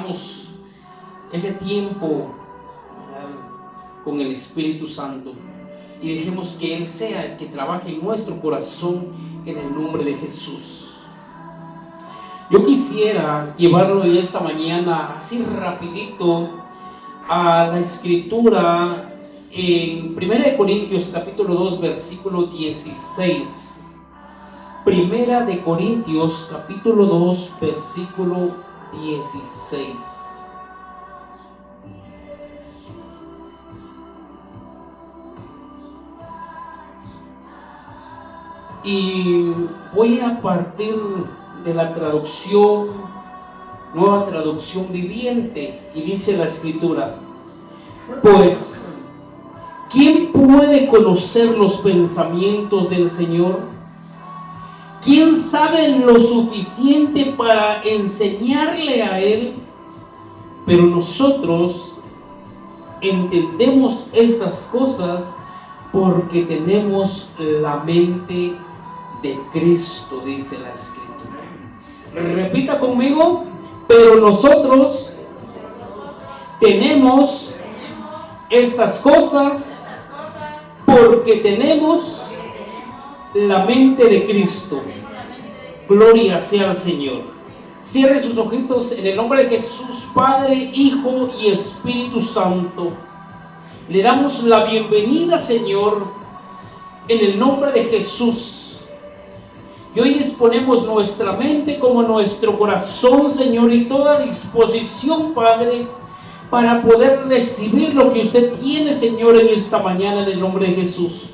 tengamos ese tiempo con el Espíritu Santo y dejemos que Él sea el que trabaje en nuestro corazón en el nombre de Jesús. Yo quisiera llevarlo de esta mañana así rapidito a la escritura en 1 Corintios capítulo 2 versículo 16. 1 Corintios capítulo 2 versículo 16. Y voy a partir de la traducción, nueva traducción viviente, y dice la escritura: pues, ¿quién puede conocer los pensamientos del Señor? ¿Quién sabe lo suficiente para enseñarle a Él? Pero nosotros entendemos estas cosas porque tenemos la mente de Cristo, dice la escritura. Repita conmigo: pero nosotros tenemos estas cosas porque tenemos la mente de Cristo. Gloria sea al Señor. Cierre sus ojitos en el nombre de Jesús, Padre, Hijo y Espíritu Santo. Le damos la bienvenida, Señor, en el nombre de Jesús. Y hoy disponemos nuestra mente como nuestro corazón, Señor, y toda disposición, Padre, para poder recibir lo que usted tiene, Señor, en esta mañana, en el nombre de Jesús.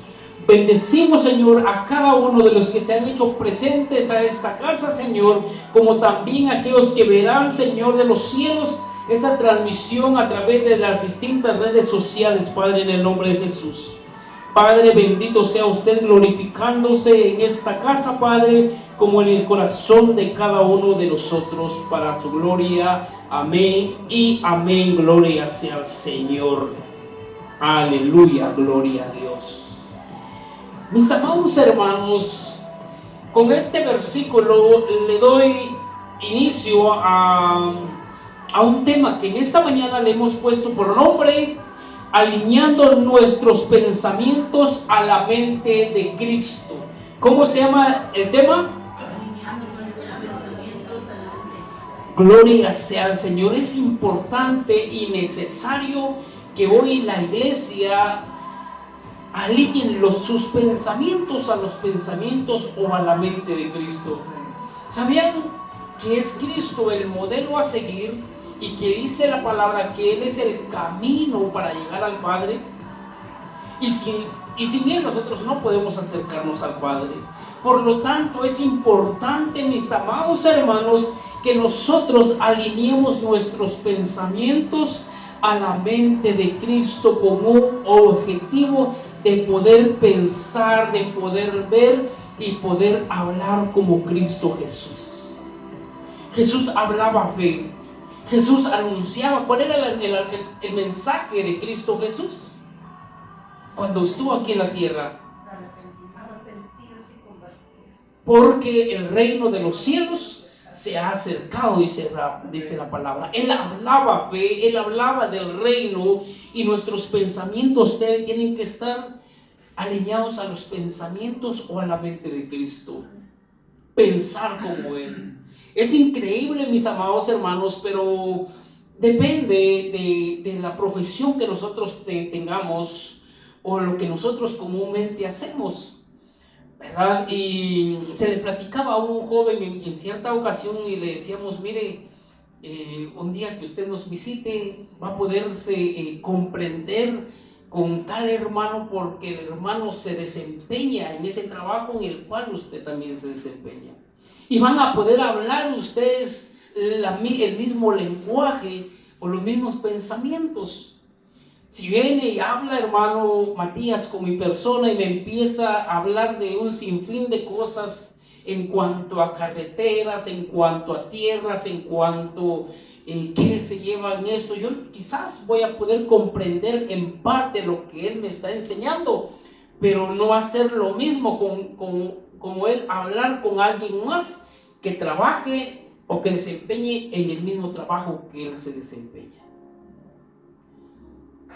Bendecimos, Señor, a cada uno de los que se han hecho presentes a esta casa, Señor, como también a aquellos que verán, Señor, de los cielos, esa transmisión a través de las distintas redes sociales, Padre, en el nombre de Jesús. Padre, bendito sea usted, glorificándose en esta casa, Padre, como en el corazón de cada uno de nosotros, para su gloria. Amén y amén. Gloria sea al Señor. Aleluya, gloria a Dios. Mis amados hermanos, con este versículo le doy inicio a un tema que en esta mañana le hemos puesto por nombre: alineando nuestros pensamientos a la mente de Cristo. ¿Cómo se llama el tema? Alineando nuestros pensamientos a la mente. Gloria sea al Señor. Es importante y necesario que hoy la iglesia alineen sus pensamientos a los pensamientos o a la mente de Cristo. ¿Sabían que es Cristo el modelo a seguir? Y que dice la palabra que Él es el camino para llegar al Padre. Y sin Él nosotros no podemos acercarnos al Padre. Por lo tanto, es importante, mis amados hermanos, que nosotros alineemos nuestros pensamientos a la mente de Cristo con un objetivo de poder pensar, de poder ver y poder hablar como Cristo Jesús. Jesús hablaba fe. Jesús anunciaba. ¿Cuál era el mensaje de Cristo Jesús cuando estuvo aquí en la tierra? Porque el reino de los cielos se ha acercado, dice la palabra. Él hablaba fe, Él hablaba del reino, y nuestros pensamientos tienen que estar alineados a los pensamientos o a la mente de Cristo. Pensar como Él. Es increíble, mis amados hermanos, pero depende de la profesión que nosotros tengamos o lo que nosotros comúnmente hacemos, ¿verdad? Y se le platicaba a un joven en cierta ocasión y le decíamos: mire, un día que usted nos visite va a poderse comprender con tal hermano, porque el hermano se desempeña en ese trabajo en el cual usted también se desempeña. Y van a poder hablar ustedes el mismo lenguaje o los mismos pensamientos. Si viene y habla, hermano Matías, con mi persona y me empieza a hablar de un sinfín de cosas en cuanto a carreteras, en cuanto a tierras, en cuanto qué se lleva en esto, yo quizás voy a poder comprender en parte lo que él me está enseñando, pero no hacer lo mismo como él hablar con alguien más que trabaje o que desempeñe en el mismo trabajo que él se desempeña.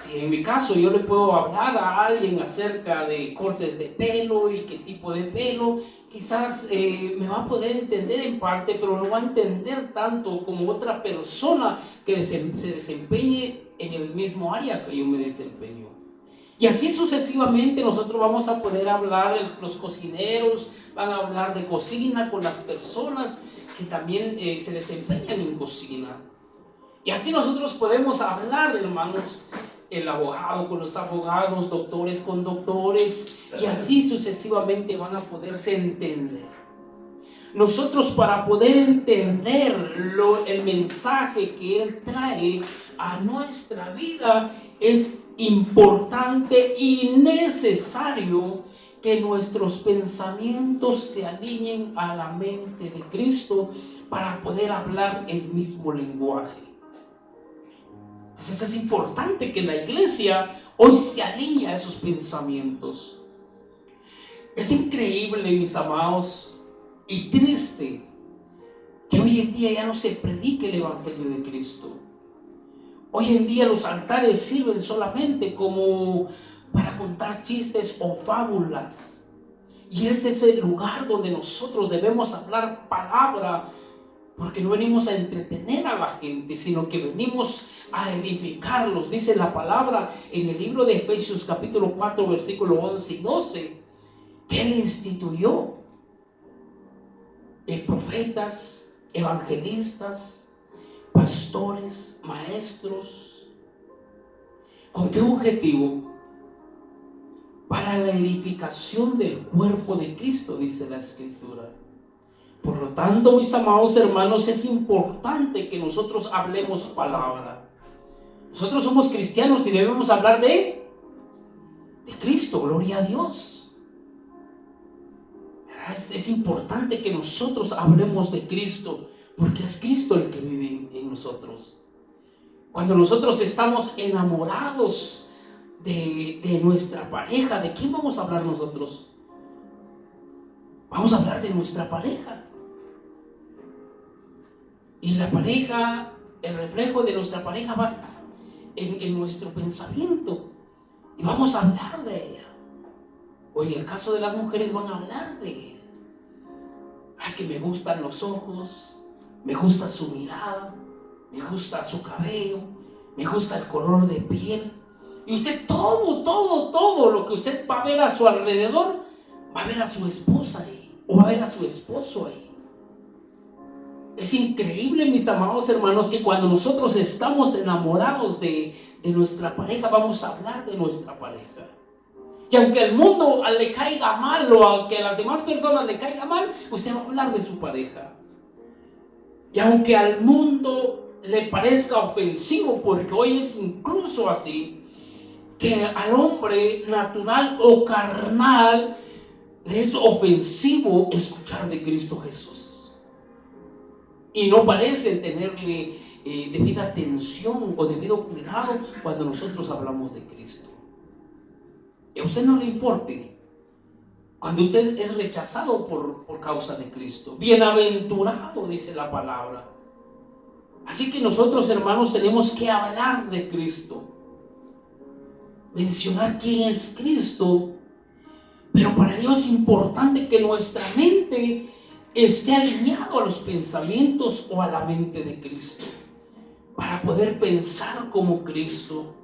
Si en mi caso yo le puedo hablar a alguien acerca de cortes de pelo y qué tipo de pelo, quizás me va a poder entender en parte, pero no va a entender tanto como otra persona que se desempeñe en el mismo área que yo me desempeño. Y así sucesivamente nosotros vamos a poder hablar, los cocineros van a hablar de cocina con las personas que también se desempeñan en cocina. Y así nosotros podemos hablar, hermanos, el abogado con los abogados, doctores con doctores, y así sucesivamente van a poderse entender. Nosotros, para poder entender el mensaje que Él trae a nuestra vida, es importante y necesario que nuestros pensamientos se alineen a la mente de Cristo para poder hablar el mismo lenguaje. Entonces es importante que la iglesia hoy se alinee a esos pensamientos. Es increíble, mis amados, y triste que hoy en día ya no se predique el Evangelio de Cristo. Hoy en día los altares sirven solamente como para contar chistes o fábulas. Y este es el lugar donde nosotros debemos hablar palabra, porque no venimos a entretener a la gente, sino que venimos a edificarlos. Dice la palabra en el libro de Efesios capítulo 4, versículo 11 y 12, que Él instituyó profetas, evangelistas, pastores, maestros. ¿Con qué objetivo? Para la edificación del cuerpo de Cristo, dice la Escritura. Por lo tanto, mis amados hermanos, es importante que nosotros hablemos palabra. Nosotros somos cristianos y debemos hablar de Cristo, gloria a Dios. Es importante que nosotros hablemos de Cristo, porque es Cristo el que vive en nosotros. Cuando nosotros estamos enamorados de nuestra pareja, ¿de quién vamos a hablar nosotros? Vamos a hablar de nuestra pareja. Y la pareja, el reflejo de nuestra pareja va a estar en nuestro pensamiento. Y vamos a hablar de ella. O en el caso de las mujeres van a hablar de él. Es que me gustan los ojos, me gusta su mirada, me gusta su cabello, me gusta el color de piel. Y usted todo lo que usted va a ver a su alrededor, va a ver a su esposa ahí, o va a ver a su esposo ahí. Es increíble, mis amados hermanos, que cuando nosotros estamos enamorados de nuestra pareja, vamos a hablar de nuestra pareja. Y aunque al mundo le caiga mal, o aunque a las demás personas le caiga mal, usted va a hablar de su pareja. Y aunque al mundo le parezca ofensivo, porque hoy es incluso así, que al hombre natural o carnal le es ofensivo escuchar de Cristo Jesús. Y no parece tenerle debida atención o debido cuidado cuando nosotros hablamos de Cristo. Y a usted no le importe cuando usted es rechazado por causa de Cristo. Bienaventurado, dice la palabra. Así que nosotros, hermanos, tenemos que hablar de Cristo, mencionar quién es Cristo. Pero para ello es importante que nuestra mente esté alineado a los pensamientos o a la mente de Cristo, para poder pensar como Cristo.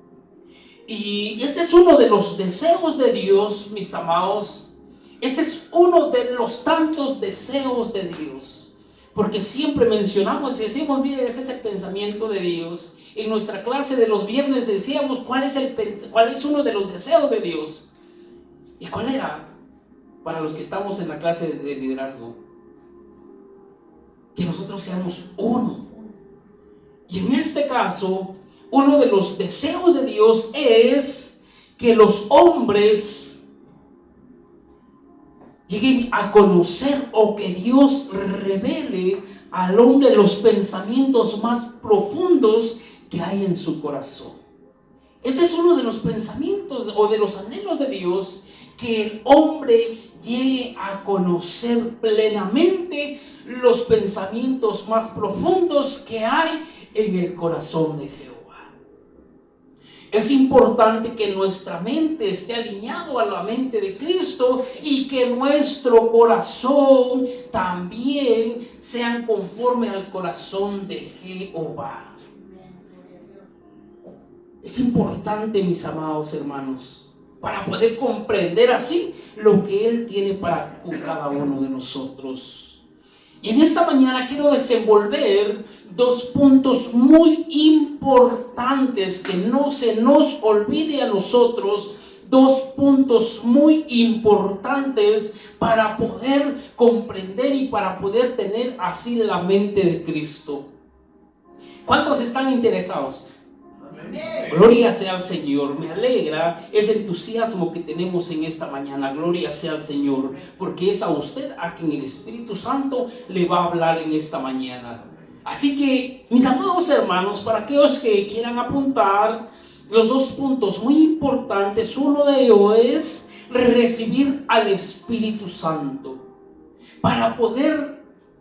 Y este es uno de los deseos de Dios, mis amados. Este es uno de los tantos deseos de Dios, porque siempre mencionamos y decimos, mire, ese es el pensamiento de Dios. En nuestra clase de los viernes decíamos cuál es uno de los deseos de Dios. ¿Y cuál era? Para los que estamos en la clase de liderazgo, que nosotros seamos uno. Y en este caso, uno de los deseos de Dios es que los hombres lleguen a conocer, o que Dios revele al hombre los pensamientos más profundos que hay en su corazón. Ese es uno de los pensamientos o de los anhelos de Dios, que el hombre llegue a conocer plenamente los pensamientos más profundos que hay en el corazón de Jehová. Es importante que nuestra mente esté alineado a la mente de Cristo y que nuestro corazón también sean conforme al corazón de Jehová. Es importante, mis amados hermanos, para poder comprender así lo que Él tiene para con cada uno de nosotros. Y en esta mañana quiero desenvolver dos puntos muy importantes, que no se nos olvide a nosotros, dos puntos muy importantes para poder comprender y para poder tener así la mente de Cristo. ¿Cuántos están interesados? Gloria sea al Señor. Me alegra ese entusiasmo que tenemos en esta mañana. Gloria sea al Señor, porque es a usted a quien el Espíritu Santo le va a hablar en esta mañana. Así que, mis amados hermanos, para aquellos que quieran apuntar, los dos puntos muy importantes, uno de ellos es recibir al Espíritu Santo. Para poder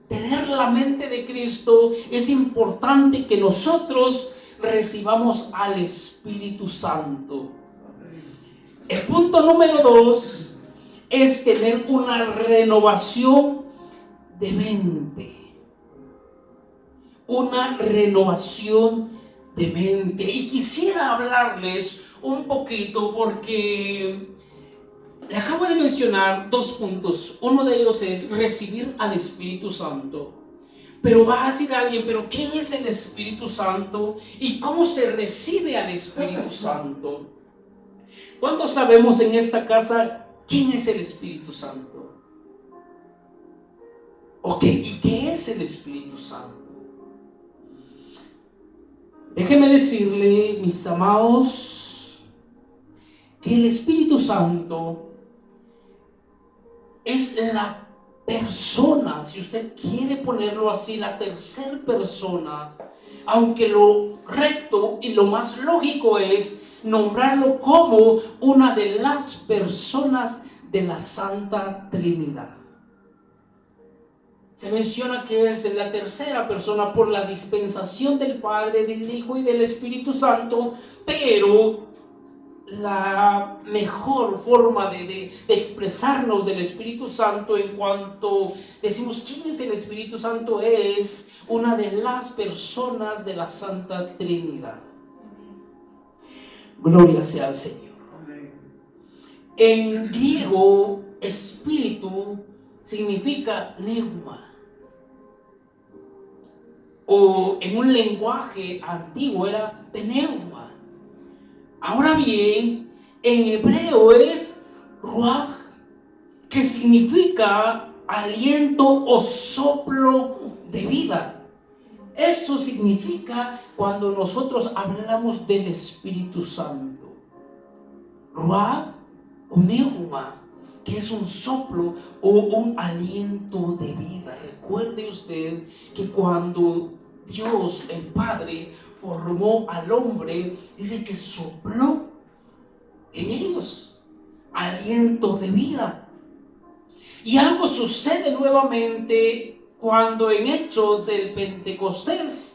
tener la mente de Cristo, es importante que nosotros recibamos al Espíritu Santo. El punto número 2 es tener una renovación de mente. Una renovación de mente. Y quisiera hablarles un poquito porque le acabo de mencionar dos puntos. Uno de ellos es recibir al Espíritu Santo. Pero va a decir alguien, ¿pero quién es el Espíritu Santo? ¿Y cómo se recibe al Espíritu Santo? ¿Cuántos sabemos en esta casa quién es el Espíritu Santo? Ok, ¿y qué es el Espíritu Santo? Déjeme decirle, mis amados, que el Espíritu Santo es la persona, si usted quiere ponerlo así, la tercera persona, aunque lo recto y lo más lógico es nombrarlo como una de las personas de la Santa Trinidad. Se menciona que es la tercera persona por la dispensación del Padre, del Hijo y del Espíritu Santo, pero la mejor forma de expresarnos del Espíritu Santo en cuanto decimos quién es el Espíritu Santo es una de las personas de la Santa Trinidad. Gloria sea al Señor. En griego, espíritu significa neuma, o en un lenguaje antiguo era pneuma. Ahora bien, en hebreo es ruach, que significa aliento o soplo de vida. Esto significa cuando nosotros hablamos del Espíritu Santo. Ruach o neuma, que es un soplo o un aliento de vida. Recuerde usted que cuando Dios, el Padre, formó al hombre, dice que sopló en ellos aliento de vida. Y algo sucede nuevamente cuando en Hechos del Pentecostés,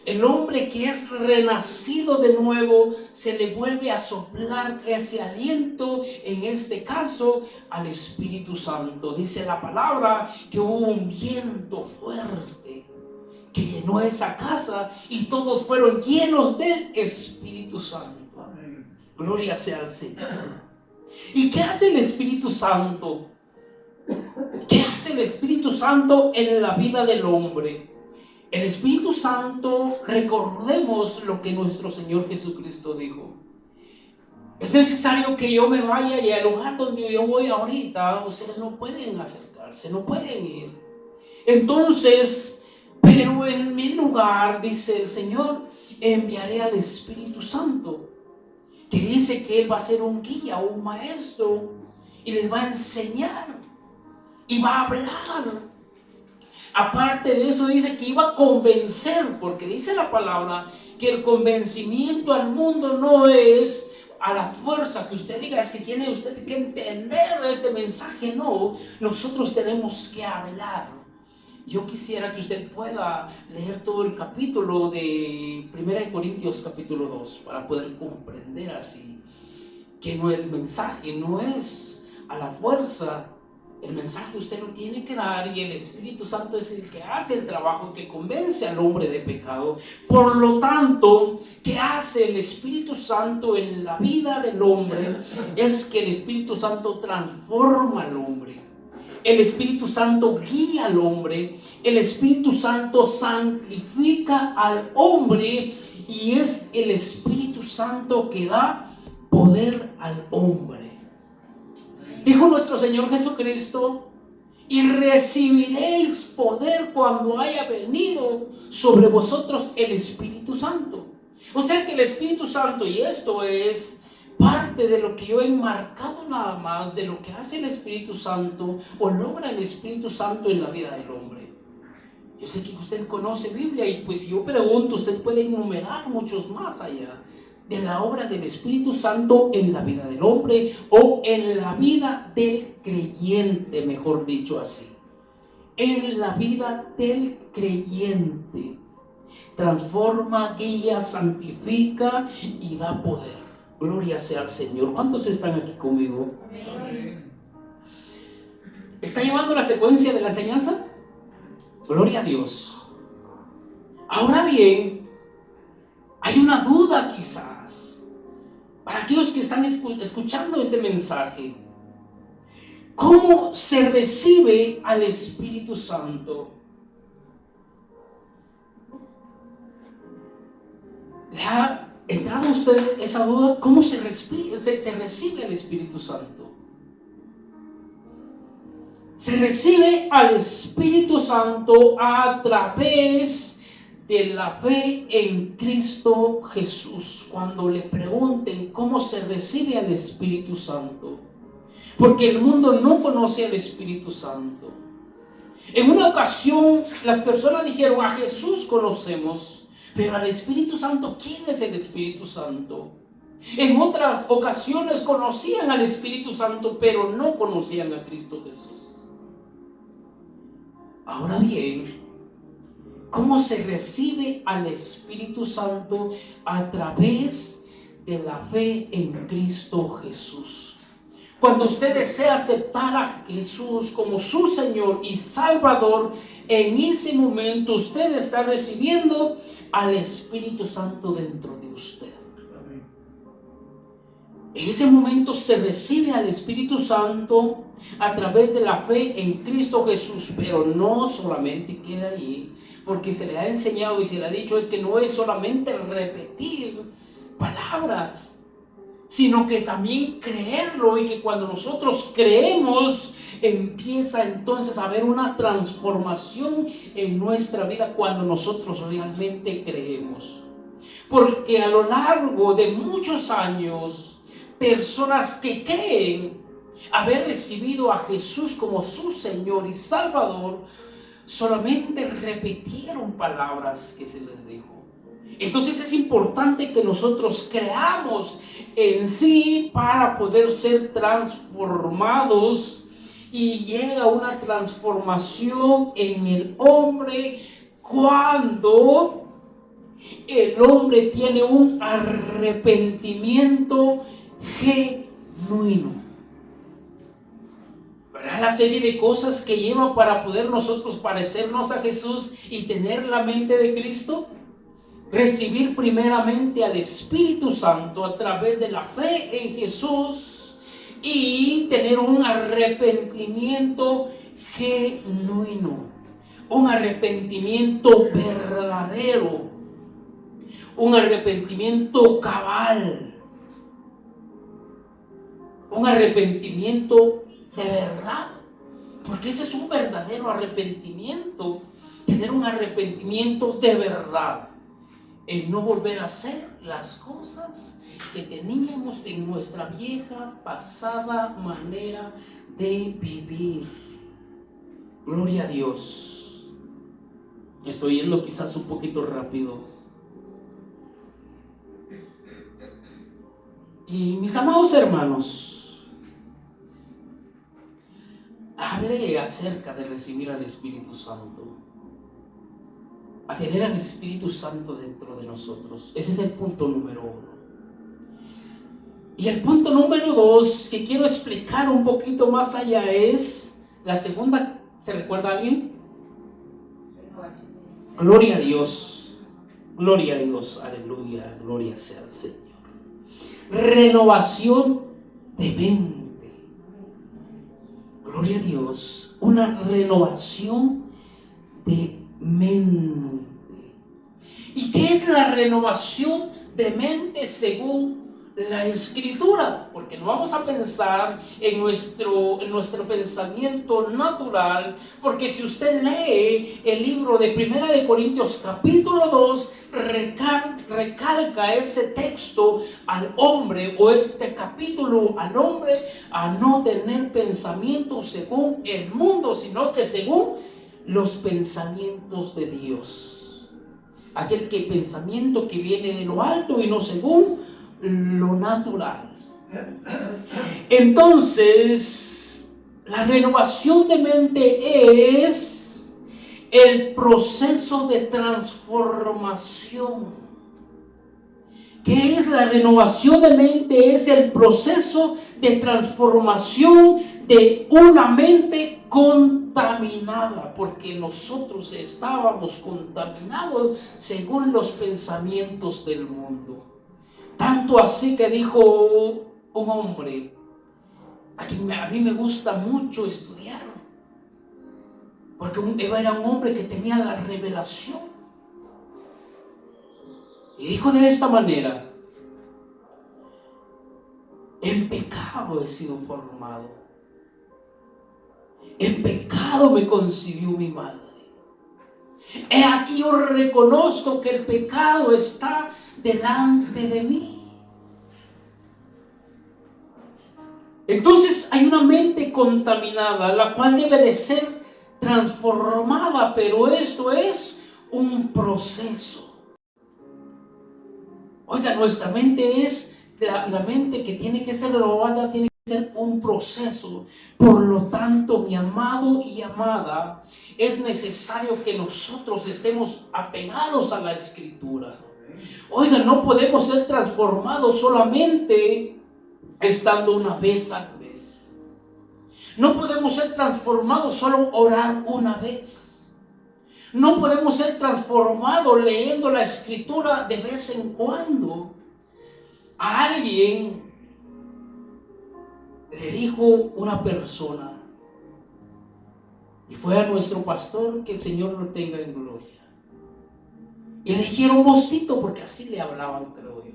el hombre que es renacido de nuevo, se le vuelve a soplar ese aliento, en este caso al Espíritu Santo. Dice la palabra que hubo un viento fuerte que llenó esa casa y todos fueron llenos del Espíritu Santo. Gloria sea al Señor. ¿Y qué hace el Espíritu Santo? ¿Qué hace el Espíritu Santo en la vida del hombre? El Espíritu Santo, recordemos lo que nuestro Señor Jesucristo dijo. Es necesario que yo me vaya y al lugar donde yo voy ahorita, ustedes no pueden acercarse, no pueden ir. Entonces, pero en mi lugar, dice el Señor, enviaré al Espíritu Santo, que dice que Él va a ser un guía, un maestro, y les va a enseñar, y va a hablar. Aparte de eso dice que iba a convencer, porque dice la palabra que el convencimiento al mundo no es a la fuerza que usted diga, es que tiene usted que entender este mensaje. No, nosotros tenemos que hablar. Yo quisiera que usted pueda leer todo el capítulo de 1 Corintios capítulo 2 para poder comprender así que no, el mensaje no es a la fuerza. El mensaje usted lo tiene que dar y el Espíritu Santo es el que hace el trabajo, que convence al hombre de pecado. Por lo tanto, ¿qué hace el Espíritu Santo en la vida del hombre? Es que el Espíritu Santo transforma al hombre. El Espíritu Santo guía al hombre. El Espíritu Santo santifica al hombre y es el Espíritu Santo que da poder al hombre. Dijo nuestro Señor Jesucristo: y recibiréis poder cuando haya venido sobre vosotros el Espíritu Santo. O sea que el Espíritu Santo, y esto es parte de lo que yo he enmarcado nada más, de lo que hace el Espíritu Santo o logra el Espíritu Santo en la vida del hombre. Yo sé que usted conoce Biblia y pues si yo pregunto, usted puede enumerar muchos más allá de la obra del Espíritu Santo en la vida del hombre o en la vida del creyente, mejor dicho así. En la vida del creyente. Transforma, guía, santifica y da poder. Gloria sea al Señor. ¿Cuántos están aquí conmigo? ¿Está llevando la secuencia de la enseñanza? Gloria a Dios. Ahora bien, hay una duda quizás para aquellos que están escuchando este mensaje. ¿Cómo se recibe al Espíritu Santo? ¿Le ha entrado a usted esa duda? ¿Cómo se recibe al Espíritu Santo? Se recibe al Espíritu Santo a través de la fe en Cristo Jesús. Cuando le pregunten cómo se recibe al Espíritu Santo, porque el mundo no conoce al Espíritu Santo. En una ocasión las personas dijeron: a Jesús conocemos, pero al Espíritu Santo, ¿quién es el Espíritu Santo? En otras ocasiones conocían al Espíritu Santo, pero no conocían a Cristo Jesús. Ahora bien, ¿cómo se recibe al Espíritu Santo? A través de la fe en Cristo Jesús. Cuando usted desea aceptar a Jesús como su Señor y Salvador, en ese momento usted está recibiendo al Espíritu Santo dentro de usted. En ese momento se recibe al Espíritu Santo a través de la fe en Cristo Jesús, pero no solamente queda allí, porque se le ha enseñado y se le ha dicho es que no es solamente repetir palabras, sino que también creerlo, y que cuando nosotros creemos empieza entonces a haber una transformación en nuestra vida cuando nosotros realmente creemos. Porque a lo largo de muchos años, personas que creen haber recibido a Jesús como su Señor y Salvador, solamente repitieron palabras que se les dijo. Entonces es importante que nosotros creamos en sí para poder ser transformados, y llega una transformación en el hombre cuando el hombre tiene un arrepentimiento genuino. ¿Verdad? La serie de cosas que lleva para poder nosotros parecernos a Jesús y tener la mente de Cristo. Recibir primeramente al Espíritu Santo a través de la fe en Jesús y tener un arrepentimiento genuino, un arrepentimiento verdadero, un arrepentimiento cabal, un arrepentimiento de verdad, porque ese es un verdadero arrepentimiento, tener un arrepentimiento de verdad. El no volver a hacer las cosas que teníamos en nuestra vieja, pasada manera de vivir. Gloria a Dios. Estoy yendo quizás un poquito rápido. Y mis amados hermanos, hable acerca de recibir al Espíritu Santo, a tener al Espíritu Santo dentro de nosotros. Ese es el punto número 1. Y el punto número 2 que quiero explicar un poquito más allá es la segunda. ¿Se recuerda a alguien? Gloria a Dios, aleluya, gloria sea al Señor. Renovación de mente. Gloria a Dios, una renovación de mente. ¿Y qué es la renovación de mente según la Escritura? Porque no vamos a pensar en nuestro pensamiento natural, porque si usted lee el libro de 1 de Corintios capítulo 2, recalca ese texto al hombre, o este capítulo al hombre, a no tener pensamientos según el mundo, sino que según los pensamientos de Dios. Aquel pensamiento que viene de lo alto y no según lo natural. Entonces, la renovación de mente es el proceso de transformación. ¿Qué es la renovación de mente? Es el proceso de transformación de una mente contaminada, porque nosotros estábamos contaminados según los pensamientos del mundo. Tanto así que dijo un hombre, a mí me gusta mucho estudiar, porque era un hombre que tenía la revelación. Y dijo de esta manera: en pecado he sido formado, en pecado me concibió mi madre. He aquí yo reconozco que el pecado está delante de mí. Entonces hay una mente contaminada, la cual debe de ser transformada, pero esto es un proceso. Oiga, nuestra mente es la mente que tiene que ser renovada, tiene que ser un proceso. Por lo tanto, mi amado y amada, es necesario que nosotros estemos apegados a la Escritura. Oiga, no podemos ser transformados solamente estando una vez al mes. No podemos ser transformados solo orar una vez. No podemos ser transformados leyendo la Escritura de vez en cuando. A alguien le dijo una persona, y fue a nuestro pastor, que el Señor lo tenga en gloria. Y le dijeron: Bostito, porque así le hablaban, creo yo.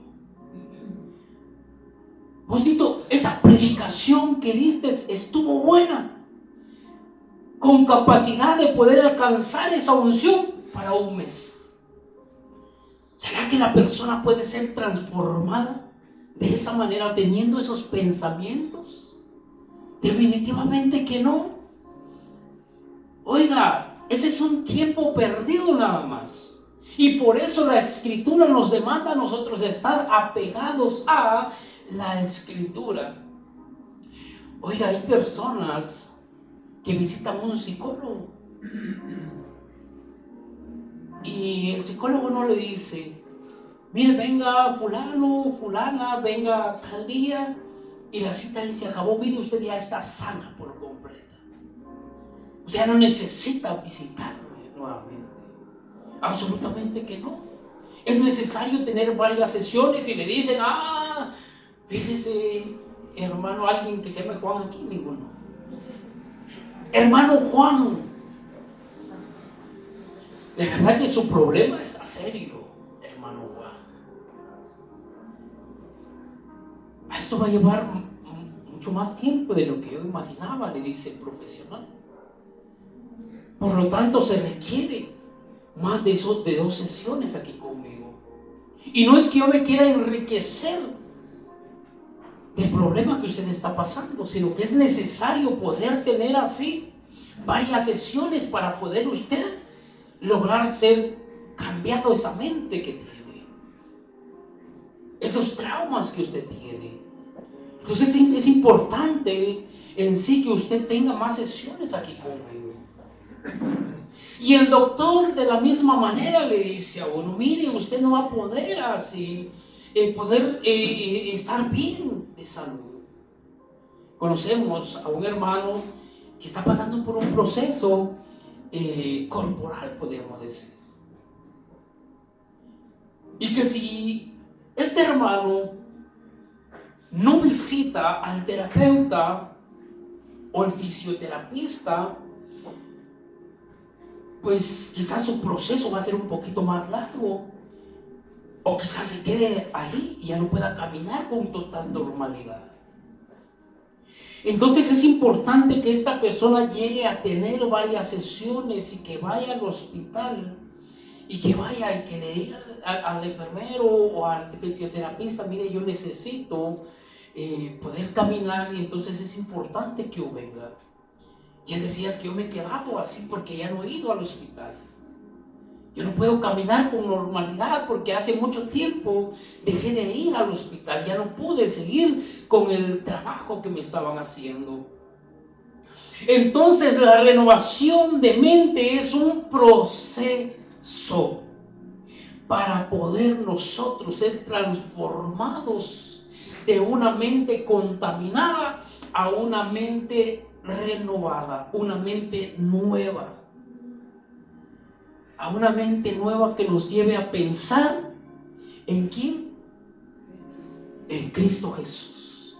Bostito, esa predicación que diste estuvo buena, con capacidad de poder alcanzar esa unción para un mes. ¿Será que la persona puede ser transformada de esa manera, teniendo esos pensamientos? Definitivamente que no. Oiga, ese es un tiempo perdido nada más. Y por eso la Escritura nos demanda a nosotros estar apegados a la Escritura. Oiga, hay personas que visitan a un psicólogo y el psicólogo no le dice: mire, venga fulano, fulana, venga tal día, y la cita ahí se acabó. Mire, usted ya está sana por completa, usted ya no necesita visitarme nuevamente. Absolutamente que no. Es necesario tener varias sesiones. Y le dicen: fíjese, hermano, alguien que se llame Juan aquí, ninguno. Hermano Juan, de verdad que su problema está serio, hermano Juan. Esto va a llevar mucho más tiempo de lo que yo imaginaba, le dice el profesional. Por lo tanto, se requiere más de 2 sesiones aquí conmigo. Y no es que yo me quiera enriquecer del problema que usted está pasando, sino que es necesario poder tener así varias sesiones para poder usted lograr ser cambiado esa mente que tiene, esos traumas que usted tiene. Entonces es importante en sí que usted tenga más sesiones aquí conmigo. Y el doctor de la misma manera le dice a uno, mire, usted no va a poder así, estar bien de salud. Conocemos a un hermano que está pasando por un proceso corporal, podemos decir. Y que si este hermano no visita al terapeuta o al fisioterapista, pues quizás su proceso va a ser un poquito más largo, o quizás se quede ahí y ya no pueda caminar con total normalidad. Entonces es importante que esta persona llegue a tener varias sesiones y que vaya al hospital y que vaya y que le diga al enfermero o al fisioterapista, mire, yo necesito poder caminar, y entonces es importante que yo venga. Y él decía, es que yo me he quedado así porque ya no he ido al hospital. Yo no puedo caminar con normalidad porque hace mucho tiempo dejé de ir al hospital, ya no pude seguir con el trabajo que me estaban haciendo. Entonces la renovación de mente es un proceso para poder nosotros ser transformados de una mente contaminada a una mente renovada, una mente nueva. A una mente nueva que nos lleve a pensar ¿en quién? En Cristo Jesús.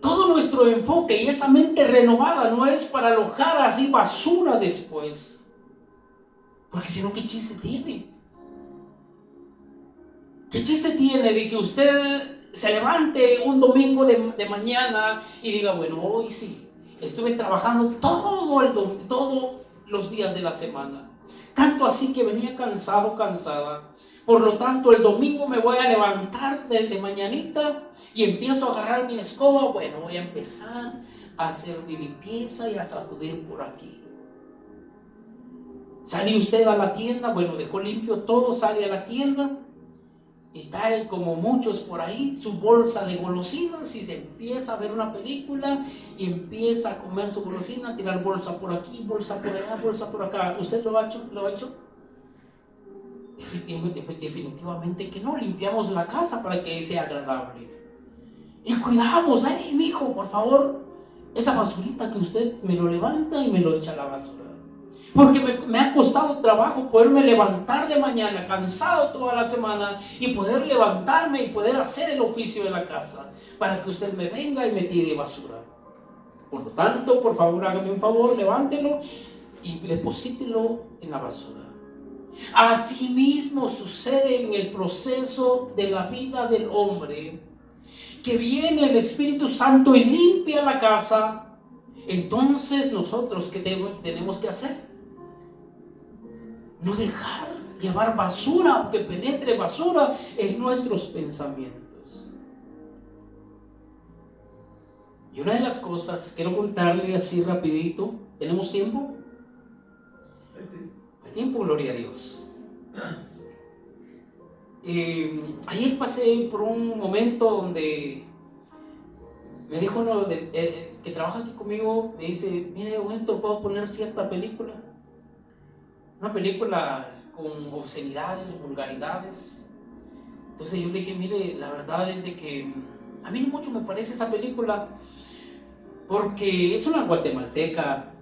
Todo nuestro enfoque y esa mente renovada no es para alojar así basura después, porque si no, ¿qué chiste tiene? ¿Qué chiste tiene de que usted se levante un domingo de mañana y diga, bueno, hoy sí, estuve trabajando todos los días de la semana, tanto así que venía cansado, cansada, por lo tanto el domingo me voy a levantar desde mañanita y empiezo a agarrar mi escoba, bueno, voy a empezar a hacer mi limpieza y a sacudir por aquí. Sale usted a la tienda, bueno, dejó limpio todo, sale a la tienda y trae, como muchos por ahí, su bolsa de golosinas y se empieza a ver una película y empieza a comer su golosina, a tirar bolsa por aquí, bolsa por allá, bolsa por acá. ¿Usted lo ha hecho? ¿Lo ha hecho? Definitivamente que no. Limpiamos la casa para que sea agradable. Y cuidamos, ay, mijo, por favor, esa basurita que usted me lo levanta y me lo echa a la basura. Porque me ha costado trabajo poderme levantar de mañana, cansado toda la semana, y poder levantarme y poder hacer el oficio de la casa, para que usted me venga y me tire basura. Por lo tanto, por favor, hágame un favor, levántelo y deposítelo en la basura. Asimismo sucede en el proceso de la vida del hombre, que viene el Espíritu Santo y limpia la casa. Entonces nosotros, ¿qué tenemos que hacer? No dejar llevar basura, que penetre basura en nuestros pensamientos. Y una de las cosas, quiero contarle así rapidito, ¿tenemos tiempo? Hay tiempo, gloria a Dios. Ayer pasé por un momento donde me dijo uno que trabaja aquí conmigo, me dice, mire, un momento, ¿puedo poner cierta película? Una película con obscenidades, vulgaridades. Entonces yo le dije, mire, la verdad es de que a mí no mucho me parece esa película, porque es una guatemalteca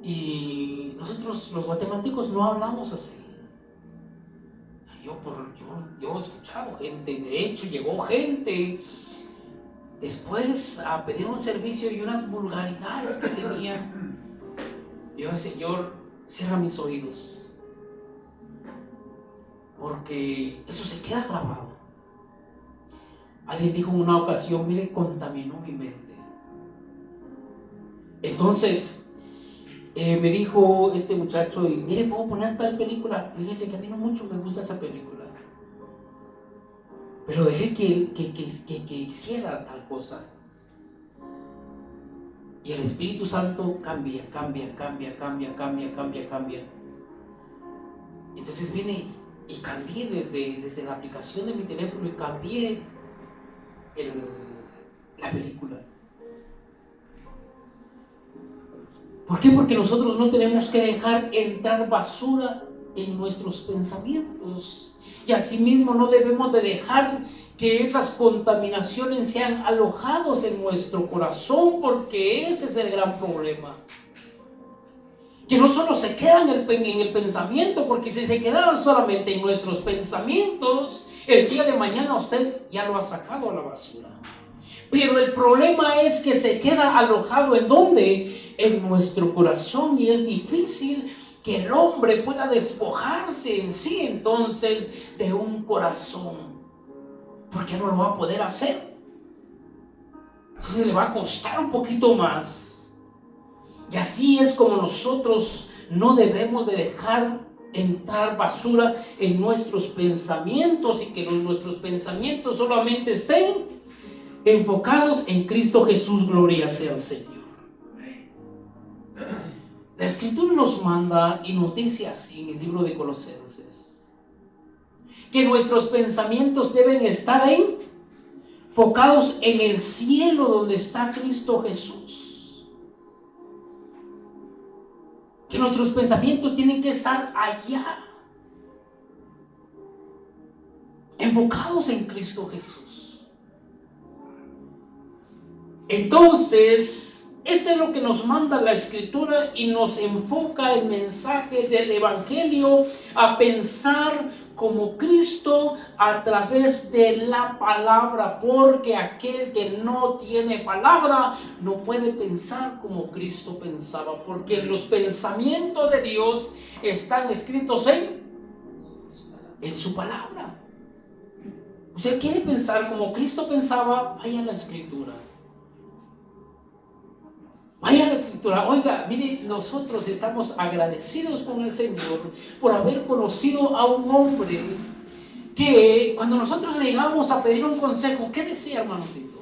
y nosotros los guatemaltecos no hablamos así. Yo he escuchado gente, de hecho llegó gente después a pedir un servicio y unas vulgaridades que tenían. Yo, Señor, cierra mis oídos, porque eso se queda grabado. Alguien dijo en una ocasión, mire, contaminó mi mente. Entonces me dijo este muchacho, y mire, ¿puedo poner tal película? Fíjese que a mí no mucho me gusta esa película, pero dejé que hiciera tal cosa. Y el Espíritu Santo cambia. Entonces vine y cambié desde la aplicación de mi teléfono y cambié la película. ¿Por qué? Porque nosotros no tenemos que dejar entrar basura en nuestros pensamientos. Y asimismo no debemos de dejar que esas contaminaciones sean alojados en nuestro corazón, porque ese es el gran problema. Que no solo se quedan en el pensamiento, porque si se quedaran solamente en nuestros pensamientos, el día de mañana usted ya lo ha sacado a la basura. Pero el problema es que se queda alojado ¿en dónde? En nuestro corazón, y es difícil que el hombre pueda despojarse en sí entonces de un corazón, porque no lo va a poder hacer. Entonces le va a costar un poquito más. Y así es como nosotros no debemos de dejar entrar basura en nuestros pensamientos, y que nuestros pensamientos solamente estén enfocados en Cristo Jesús. Gloria sea al Señor. La Escritura nos manda y nos dice así en el libro de Colosenses, que nuestros pensamientos deben estar enfocados en el cielo donde está Cristo Jesús. Que nuestros pensamientos tienen que estar allá, enfocados en Cristo Jesús. Entonces, esto es lo que nos manda la Escritura, y nos enfoca el mensaje del Evangelio a pensar como Cristo a través de la palabra, porque aquel que no tiene palabra no puede pensar como Cristo pensaba, porque los pensamientos de Dios están escritos en su palabra. Usted quiere pensar como Cristo pensaba, vaya a la Escritura. Vaya a la Escritura. Oiga, mire, nosotros estamos agradecidos con el Señor por haber conocido a un hombre que cuando nosotros le íbamos a pedir un consejo, ¿qué decía, hermano Tito?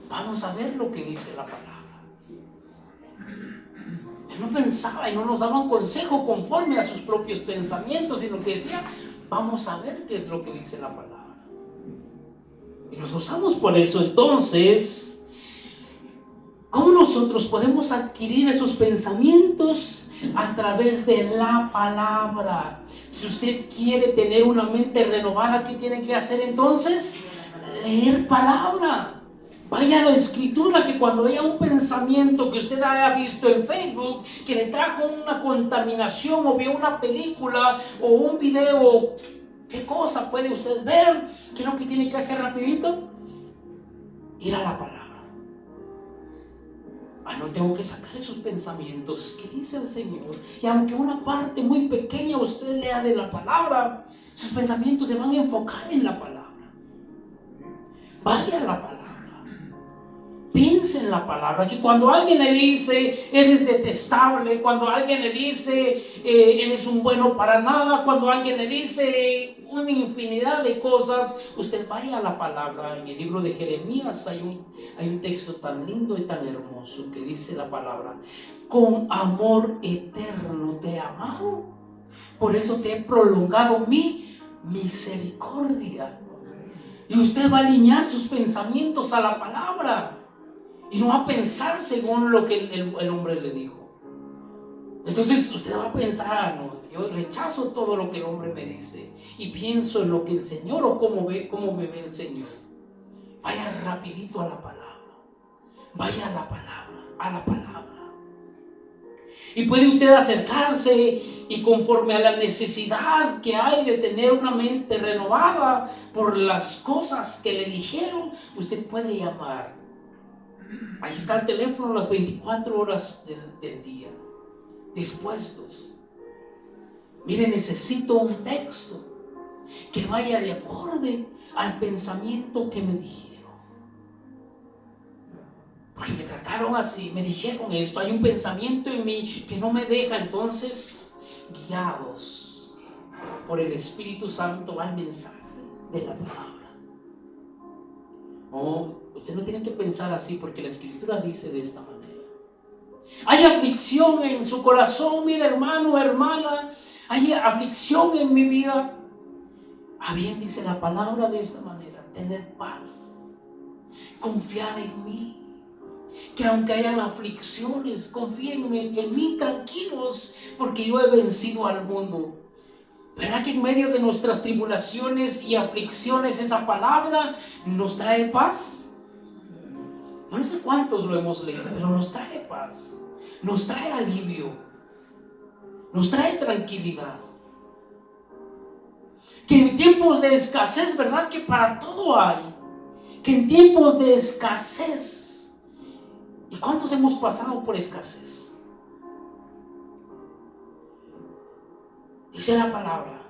Vamos a ver lo que dice la palabra. Él no pensaba y no nos daba un consejo conforme a sus propios pensamientos, sino que decía, vamos a ver qué es lo que dice la palabra. Y nos gozamos por eso. Entonces, ¿cómo nosotros podemos adquirir esos pensamientos? A través de la palabra. Si usted quiere tener una mente renovada, ¿qué tiene que hacer entonces? Leer palabra. Vaya a la Escritura, que cuando vea un pensamiento que usted haya visto en Facebook, que le trajo una contaminación, o vea una película o un video, ¿qué cosa puede usted ver? ¿Qué es lo que tiene que hacer rapidito? Ir a la palabra. No tengo que sacar esos pensamientos. ¿Qué dice el Señor? Y aunque una parte muy pequeña usted lea de la palabra, sus pensamientos se van a enfocar en la palabra. Vaya a la palabra. Piense en la palabra. Que cuando alguien le dice, eres detestable, cuando alguien le dice, eres un bueno para nada, cuando alguien le dice una infinidad de cosas, usted vaya a la palabra. En el libro de Jeremías hay un texto tan lindo y tan hermoso que dice la palabra: con amor eterno te he amado, por eso te he prolongado mi misericordia. Y usted va a alinear sus pensamientos a la palabra y no va a pensar según lo que el hombre le dijo. Entonces usted va a pensar, no, yo rechazo todo lo que el hombre me dice y pienso en lo que el Señor, o cómo me ve el Señor. Vaya rapidito a la palabra. Vaya a la palabra, a la palabra. Y puede usted acercarse, y conforme a la necesidad que hay de tener una mente renovada por las cosas que le dijeron, usted puede llamar. Ahí está el teléfono las 24 horas del día, dispuestos. Mire, necesito un texto que vaya de acorde al pensamiento que me dijeron. Porque me trataron así, me dijeron esto, hay un pensamiento en mí que no me deja. Entonces, guiados por el Espíritu Santo al mensaje de la palabra. Oh, usted no tiene que pensar así porque la Escritura dice de esta manera. Hay aflicción en su corazón, mira hermano, hermana, hay aflicción en mi vida. Bien dice la palabra de esta manera: tened paz, confiad en mí, que aunque hayan aflicciones, confíen en mí tranquilos, porque yo he vencido al mundo. ¿Verdad que en medio de nuestras tribulaciones y aflicciones esa palabra nos trae paz? No sé cuántos lo hemos leído, pero nos trae paz, nos trae alivio, nos trae tranquilidad. Que en tiempos de escasez, ¿verdad que para todo hay? Que en tiempos de escasez, ¿y cuántos hemos pasado por escasez? Dice la palabra: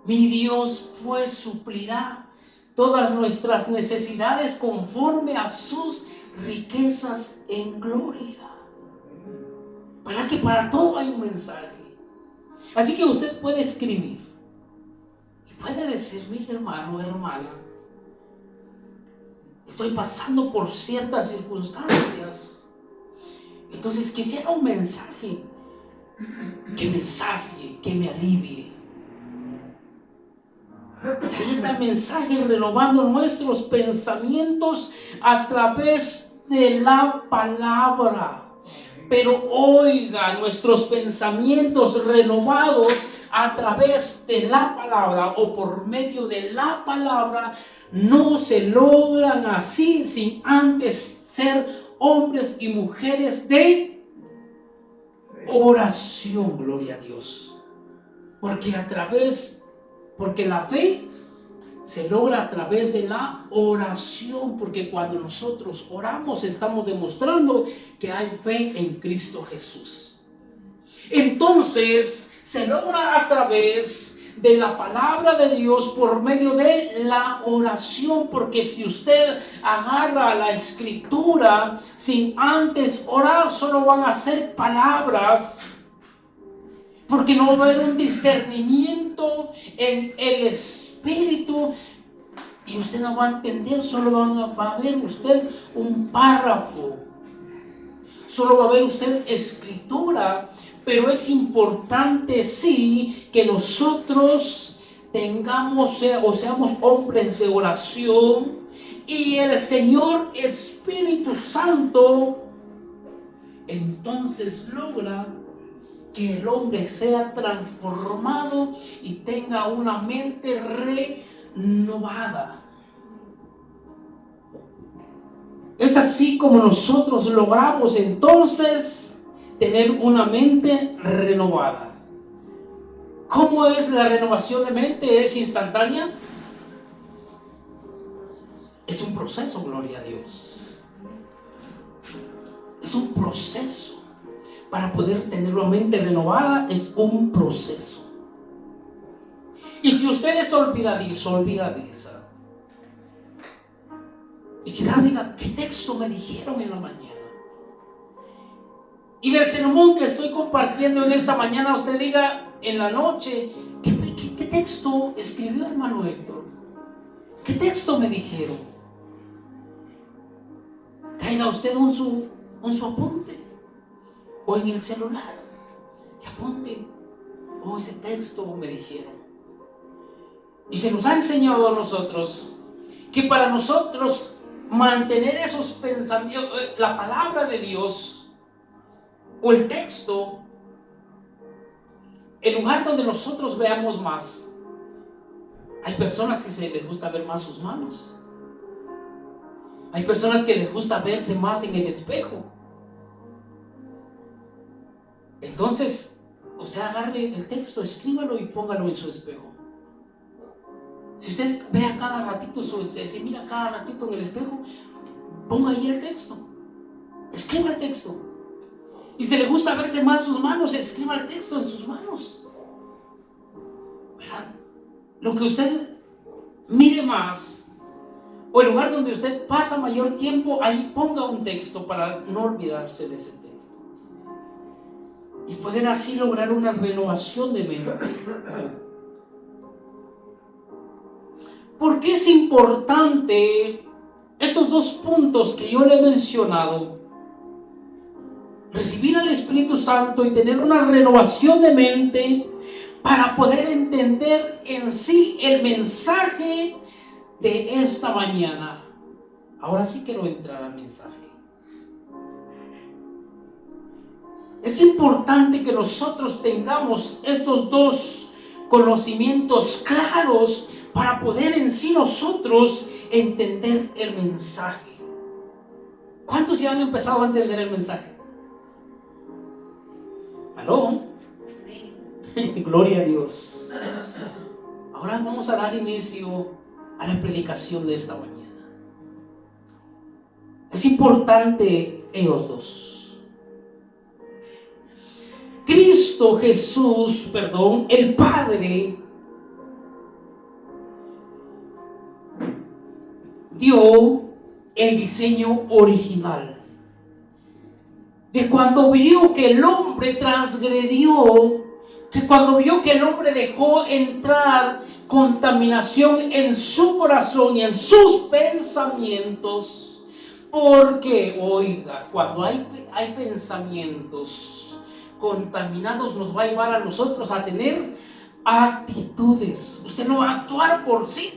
mi Dios pues suplirá todas nuestras necesidades conforme a sus riquezas en gloria. ¿Verdad que para todo hay un mensaje? Así que usted puede escribir y puede decir: mi hermano, hermana, estoy pasando por ciertas circunstancias. Entonces quisiera un mensaje que me sacie, que me alivie. Ahí está el mensaje: renovando nuestros pensamientos a través de la palabra. Pero oiga, nuestros pensamientos renovados a través de la palabra o por medio de la palabra no se logran así sin antes ser hombres y mujeres de oración. Gloria a Dios. Porque la fe se logra a través de la oración, porque cuando nosotros oramos estamos demostrando que hay fe en Cristo Jesús. Entonces se logra a través de la palabra de Dios por medio de la oración, porque si usted agarra la Escritura sin antes orar, solo van a ser palabras, porque no va a haber un discernimiento en el Espíritu y usted no va a entender. Solo va a ver usted un párrafo, solo va a ver usted escritura. Pero es importante, sí, que nosotros tengamos o seamos hombres de oración, y el Señor Espíritu Santo entonces logra que el hombre sea transformado y tenga una mente renovada. Es así como nosotros logramos entonces tener una mente renovada. ¿Cómo es la renovación de mente? ¿Es instantánea? Es un proceso, gloria a Dios. Es un proceso. Para poder tener una mente renovada es un proceso. Y si usted es olvidadizo, olvidadiza, y quizás diga: ¿qué texto me dijeron en la mañana? Y del sermón que estoy compartiendo en esta mañana, usted diga en la noche: ¿qué texto escribió hermano Héctor? ¿Qué texto me dijeron? Traiga usted un su apunte, o en el celular, y apunte: oh, ese texto me dijeron. Y se nos ha enseñado a nosotros que para nosotros mantener esos pensamientos, la palabra de Dios o el texto, el lugar donde nosotros veamos más. Hay personas que se les gusta ver más sus manos. Hay personas que les gusta verse más en el espejo. Entonces, usted agarre el texto, escríbalo y póngalo en su espejo. Si usted ve a cada ratito, se mira cada ratito en el espejo, ponga ahí el texto. Escriba el texto. Y si le gusta verse más sus manos, escriba el texto en sus manos. ¿Verdad? Lo que usted mire más, o el lugar donde usted pasa mayor tiempo, ahí ponga un texto para no olvidarse de ese texto. Y poder así lograr una renovación de mente. ¿Por qué es importante estos dos puntos que yo le he mencionado? Recibir al Espíritu Santo y tener una renovación de mente para poder entender en sí el mensaje de esta mañana. Ahora sí quiero entrar al mensaje. Es importante que nosotros tengamos estos dos conocimientos claros para poder en sí nosotros entender el mensaje. ¿Cuántos ya han empezado a entender el mensaje? ¿Aló? Gloria a Dios. Ahora vamos a dar inicio a la predicación de esta mañana. Es importante ellos dos. Cristo Jesús, el Padre, dio el diseño original. De cuando vio que el hombre transgredió, que cuando vio que el hombre dejó entrar contaminación en su corazón y en sus pensamientos, porque, oiga, cuando hay pensamientos contaminados nos va a llevar a nosotros a tener actitudes. Usted no va a actuar por sí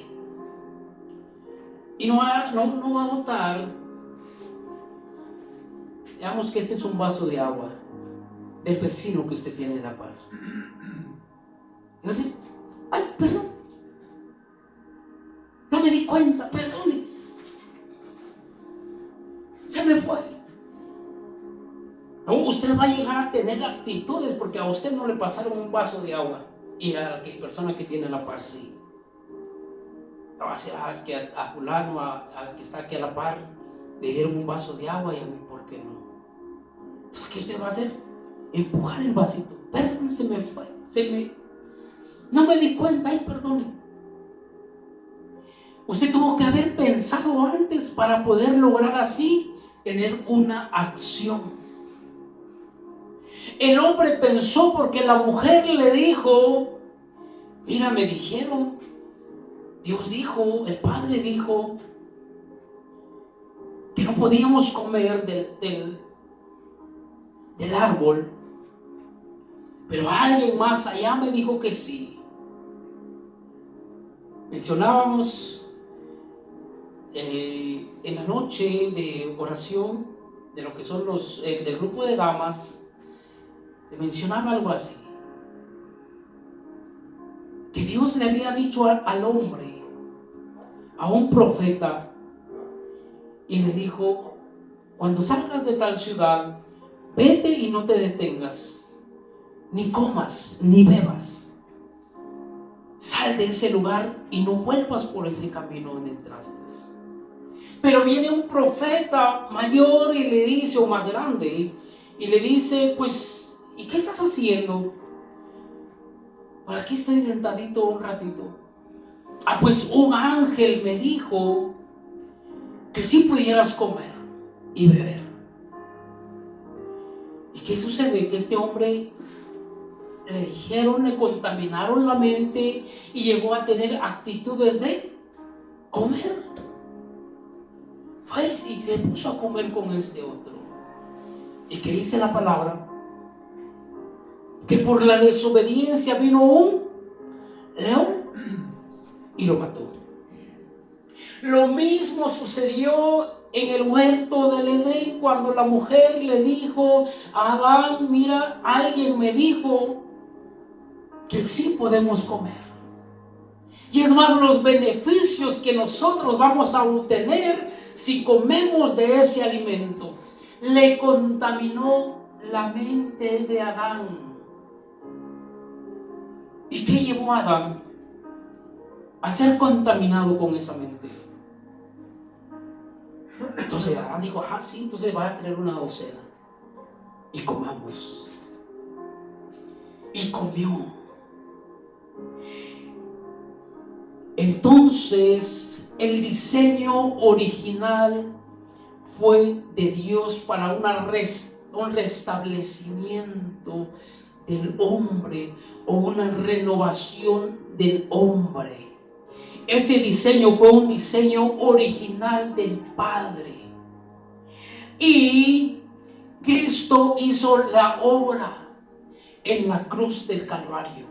y no va a notar. Digamos que este es un vaso de agua del vecino que usted tiene en la par. Y va a decir, ay, perdón, no me di cuenta, perdone, se me fue. No, usted va a llegar a tener actitudes porque a usted no le pasaron un vaso de agua y a la persona que tiene la par sí. No va a decir, es que a fulano, al que está aquí a la par, le dieron un vaso de agua y a mí, ¿por qué no? Entonces, ¿qué usted va a hacer? Empujar el vasito. Perdón, se me fue, no me di cuenta, ay, perdón. Usted tuvo que haber pensado antes para poder lograr así tener una acción. El hombre pensó porque la mujer le dijo, mira, me dijeron, Dios dijo, el Padre dijo, que no podíamos comer del árbol, pero alguien más allá me dijo que sí. Mencionábamos en la noche de oración de lo que son los del grupo de damas, se mencionaba algo así, que Dios le había dicho al hombre, a un profeta, y le dijo, cuando salgas de tal ciudad, vete y no te detengas, ni comas, ni bebas. Sal de ese lugar y no vuelvas por ese camino donde entraste. Pero viene un profeta mayor y le dice, o más grande, y le dice, pues, ¿y qué estás haciendo? Por aquí estoy sentadito un ratito. Pues un ángel me dijo que sí pudieras comer y beber. ¿Y qué sucede? Que este hombre le dijeron, le contaminaron la mente y llegó a tener actitudes de comer. Fue y se puso a comer con este otro. ¿Y qué dice la palabra? Que por la desobediencia vino un león y lo mató. Lo mismo sucedió en el huerto del Edén cuando la mujer le dijo a Adán, mira, alguien me dijo que sí podemos comer. Y es más, los beneficios que nosotros vamos a obtener si comemos de ese alimento. Le contaminó la mente de Adán. ¿Y qué llevó a Adán a ser contaminado con esa mente? Entonces Adán dijo, sí, entonces va a tener una docena. Y comamos. Y comió. Entonces el diseño original fue de Dios para un restablecimiento del hombre o una renovación del hombre. Ese diseño fue un diseño original del Padre. Y Cristo hizo la obra en la cruz del Calvario.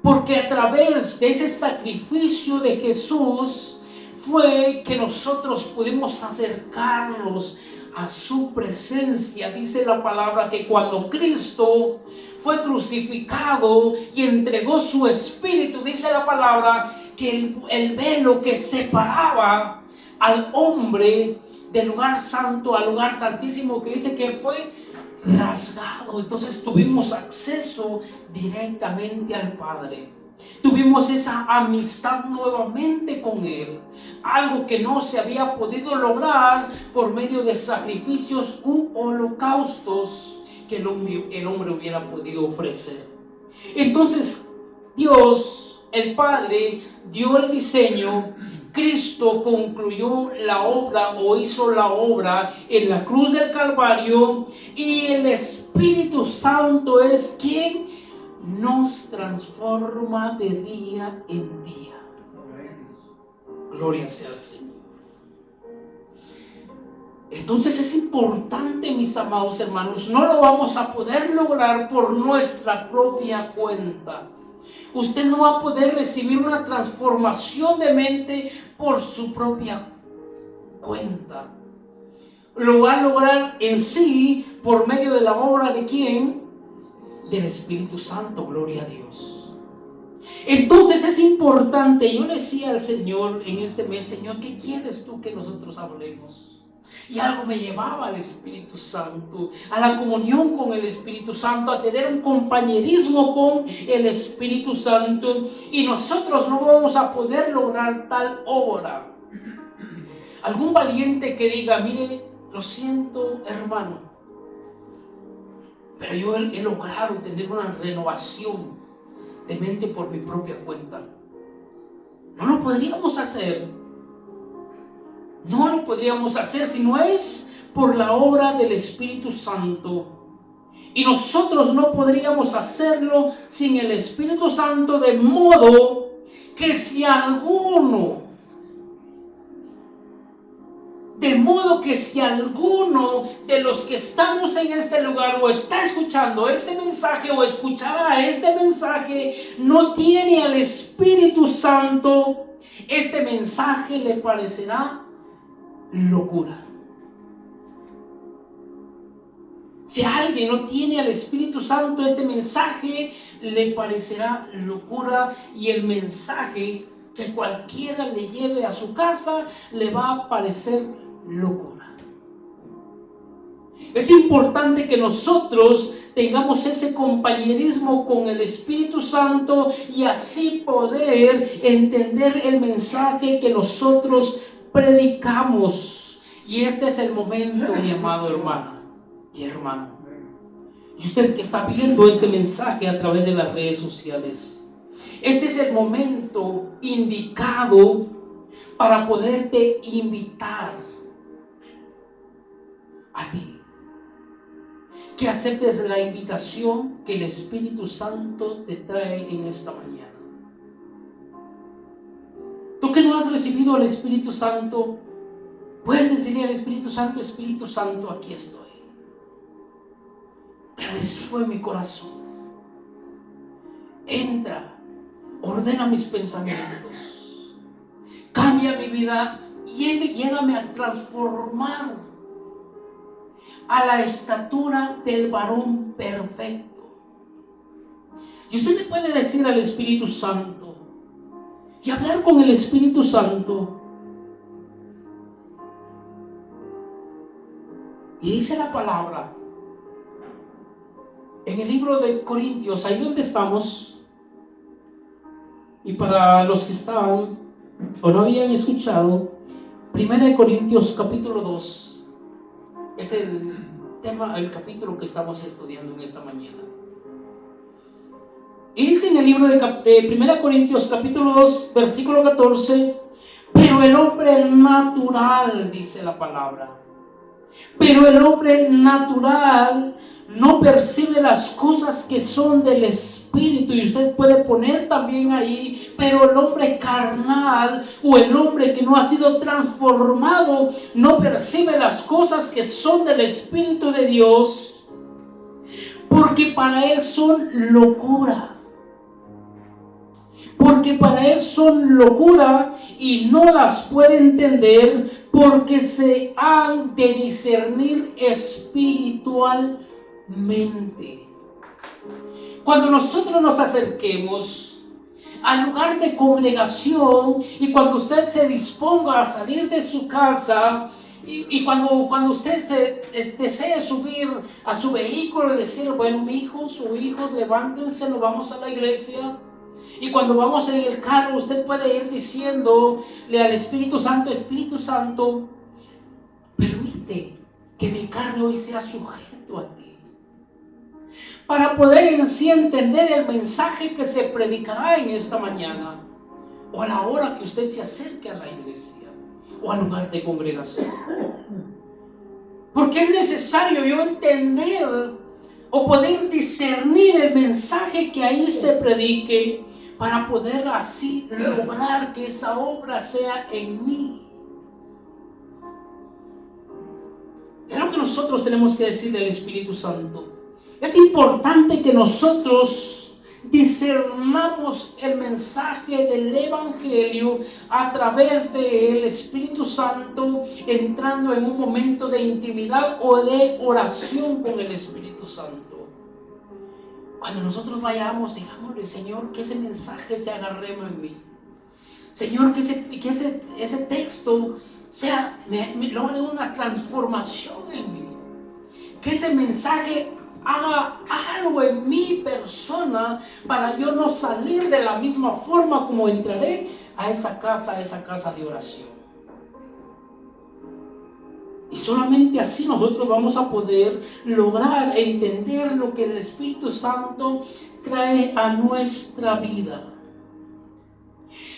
Porque a través de ese sacrificio de Jesús fue que nosotros pudimos acercarnos a su presencia. Dice la palabra que cuando Cristo fue crucificado y entregó su espíritu, dice la palabra que el velo que separaba al hombre del lugar santo al lugar santísimo, que dice que fue rasgado. Entonces tuvimos acceso directamente al Padre. Tuvimos esa amistad nuevamente con Él, algo que no se había podido lograr por medio de sacrificios u holocaustos que el hombre hubiera podido ofrecer. Entonces Dios, el Padre, dio el diseño. Cristo concluyó la obra o hizo la obra en la cruz del Calvario, y el Espíritu Santo es quien nos transforma de día en día. Gloria sea al Señor. Entonces es importante, mis amados hermanos, no lo vamos a poder lograr por nuestra propia cuenta. Usted no va a poder recibir una transformación de mente por su propia cuenta. Lo va a lograr en sí por medio de la obra de ¿quién? Del Espíritu Santo, gloria a Dios. Entonces es importante, yo le decía al Señor en este mes: Señor, ¿qué quieres tú que nosotros hablemos? Y algo me llevaba al Espíritu Santo, a la comunión con el Espíritu Santo, a tener un compañerismo con el Espíritu Santo. Y nosotros no vamos a poder lograr tal obra. Algún valiente que diga: mire, lo siento, hermano, pero yo he logrado tener una renovación de mente por mi propia cuenta. No lo podríamos hacer. No lo podríamos hacer si no es por la obra del Espíritu Santo. Y nosotros no podríamos hacerlo sin el Espíritu Santo, de modo que si alguno de los que estamos en este lugar o está escuchando este mensaje o escuchará este mensaje no tiene al Espíritu Santo, este mensaje le parecerá locura. Si alguien no tiene al Espíritu Santo, este mensaje le parecerá locura, y el mensaje que cualquiera le lleve a su casa le va a parecer locura. Es importante que nosotros tengamos ese compañerismo con el Espíritu Santo y así poder entender el mensaje que nosotros predicamos. Y este es el momento, mi amado hermano y hermano, y usted que está viendo este mensaje a través de las redes sociales, este es el momento indicado para poderte invitar a ti, que aceptes la invitación que el Espíritu Santo te trae en esta mañana. Tú que no has recibido al Espíritu Santo, puedes decirle al Espíritu Santo: Espíritu Santo, aquí estoy. Te recibo en mi corazón. Entra, ordena mis pensamientos, cambia mi vida y llégame a transformar a la estatura del varón perfecto. Y usted le puede decir al Espíritu Santo y hablar con el Espíritu Santo. Y dice la palabra en el libro de Corintios, ahí donde estamos, y para los que estaban o no habían escuchado, 1 Corintios capítulo 2 es el tema, el capítulo que estamos estudiando en esta mañana. Y dice en el libro de 1 Corintios capítulo 2 versículo 14: pero el hombre natural, dice la palabra, pero el hombre natural no percibe las cosas que son del Espíritu espíritu, y usted puede poner también ahí, pero el hombre carnal o el hombre que no ha sido transformado no percibe las cosas que son del Espíritu de Dios, porque para él son locura. Porque para él son locura y no las puede entender, porque se han de discernir espiritualmente. Cuando nosotros nos acerquemos al lugar de congregación y cuando usted se disponga a salir de su casa y cuando usted desee subir a su vehículo y decir, bueno, mi hijo, sus hijos, levántense, nos vamos a la iglesia. Y cuando vamos en el carro, usted puede ir diciéndole al Espíritu Santo, Espíritu Santo, permite que mi carne hoy sea sujeto a ti. Para poder en sí entender el mensaje que se predicará en esta mañana, o a la hora que usted se acerque a la iglesia, o al lugar de congregación. Porque es necesario yo entender o poder discernir el mensaje que ahí se predique, para poder así lograr que esa obra sea en mí. Es lo que nosotros tenemos que decirle al Espíritu Santo. Es importante que nosotros discernamos el mensaje del Evangelio a través del Espíritu Santo, entrando en un momento de intimidad o de oración con el Espíritu Santo. Cuando nosotros vayamos, digámosle, Señor, que ese mensaje se haga rema en mí. Señor, que ese texto me logre una transformación en mí. Que ese mensaje haga algo en mi persona para yo no salir de la misma forma como entraré a esa casa de oración. Y solamente así nosotros vamos a poder lograr entender lo que el Espíritu Santo trae a nuestra vida.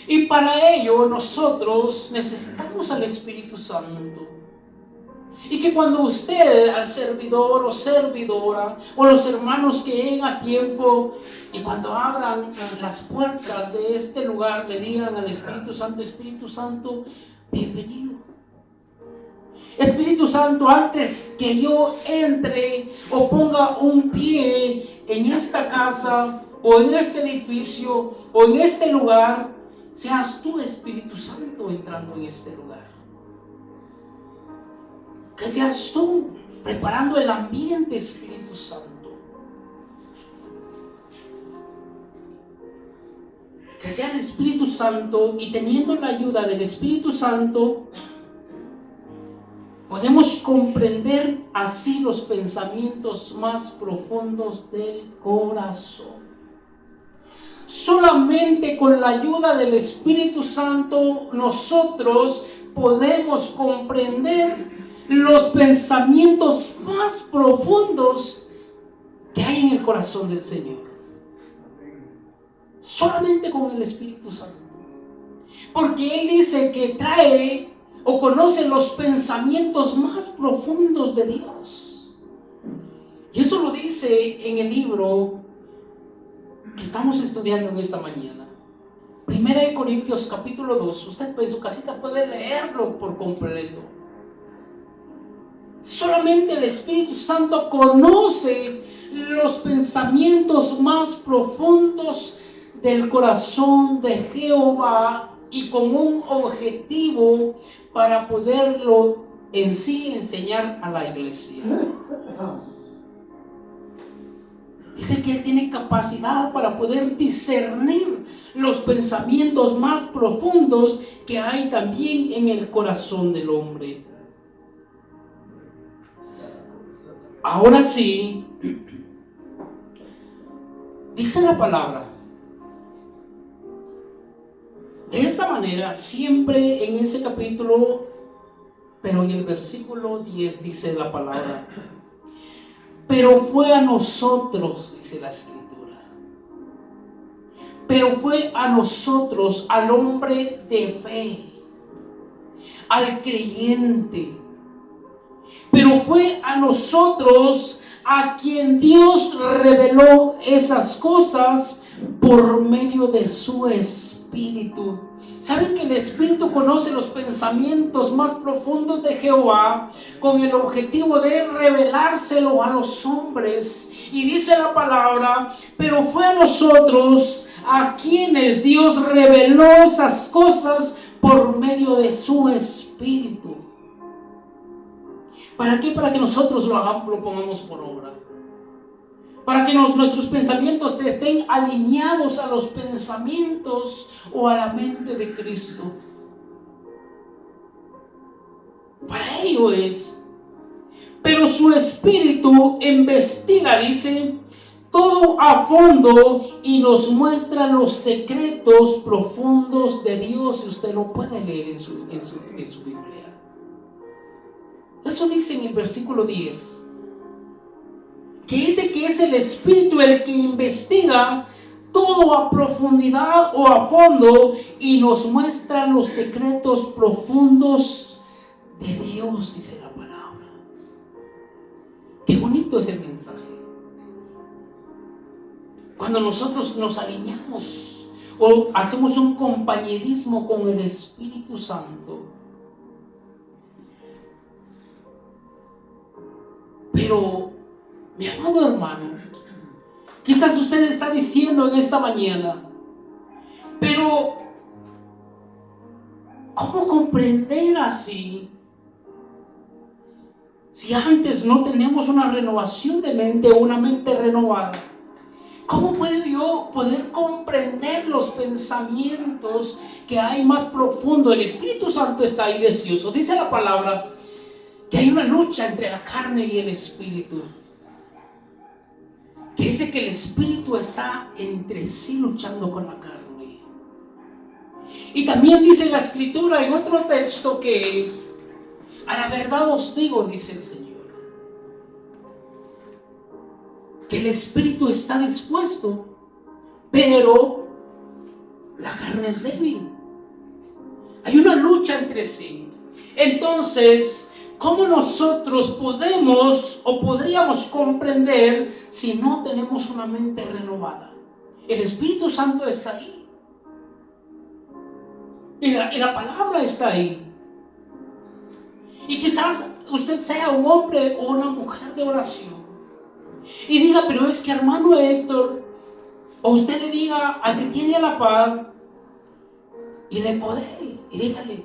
Y para ello nosotros necesitamos al Espíritu Santo. Y que cuando usted, al servidor o servidora, o los hermanos que lleguen a tiempo, y cuando abran las puertas de este lugar, le digan al Espíritu Santo, bienvenido. Espíritu Santo, antes que yo entre o ponga un pie en esta casa, o en este edificio, o en este lugar, seas tú, Espíritu Santo, entrando en este lugar. Que seas tú preparando el ambiente, Espíritu Santo. Que sea el Espíritu Santo, y teniendo la ayuda del Espíritu Santo, podemos comprender así los pensamientos más profundos del corazón. Solamente con la ayuda del Espíritu Santo nosotros podemos comprender los pensamientos más profundos que hay en el corazón del Señor. Solamente con el Espíritu Santo. Porque Él dice que trae o conoce los pensamientos más profundos de Dios. Y eso lo dice en el libro que estamos estudiando en esta mañana. 1 Corintios capítulo 2. Usted en su casita puede leerlo por completo. Solamente el Espíritu Santo conoce los pensamientos más profundos del corazón de Jehová, y con un objetivo para poderlo en sí enseñar a la iglesia. Dice que Él tiene capacidad para poder discernir los pensamientos más profundos que hay también en el corazón del hombre. Ahora sí, dice la palabra. De esta manera, siempre en ese capítulo, pero en el versículo 10 dice la palabra, pero fue a nosotros, dice la Escritura, pero fue a nosotros, al hombre de fe, al creyente, pero fue a nosotros, a quien Dios reveló esas cosas por medio de su Espíritu. ¿Saben que el Espíritu conoce los pensamientos más profundos de Jehová con el objetivo de revelárselo a los hombres? Y dice la palabra, pero fue a nosotros a quienes Dios reveló esas cosas por medio de su Espíritu. ¿Para qué? Para que nosotros lo pongamos por obra. Para que nuestros pensamientos estén alineados a los pensamientos o a la mente de Cristo. Para ello es. Pero su Espíritu investiga, dice, todo a fondo y nos muestra los secretos profundos de Dios. Y usted lo puede leer en su Biblia. Eso dice en el versículo 10. Que dice que es el Espíritu el que investiga todo a profundidad o a fondo y nos muestra los secretos profundos de Dios, dice la palabra. Qué bonito es el mensaje. Cuando nosotros nos alineamos o hacemos un compañerismo con el Espíritu Santo. Pero mi amado hermano, quizás usted está diciendo en esta mañana, pero ¿cómo comprender así? Si antes no tenemos una renovación de mente o una mente renovada, ¿cómo puedo yo poder comprender los pensamientos que hay más profundo? El Espíritu Santo está ahí deseoso. Dice la palabra que hay una lucha entre la carne y el Espíritu. Que dice que el Espíritu está entre sí luchando con la carne. Y también dice la Escritura en otro texto que a la verdad os digo, dice el Señor, que el Espíritu está dispuesto, pero la carne es débil. Hay una lucha entre sí. Entonces, ¿cómo nosotros podemos o podríamos comprender si no tenemos una mente renovada? El Espíritu Santo está ahí. Y la palabra está ahí. Y quizás usted sea un hombre o una mujer de oración. Y diga, pero es que hermano Héctor, o usted le diga al que tiene a la par, y le codee, y dígale,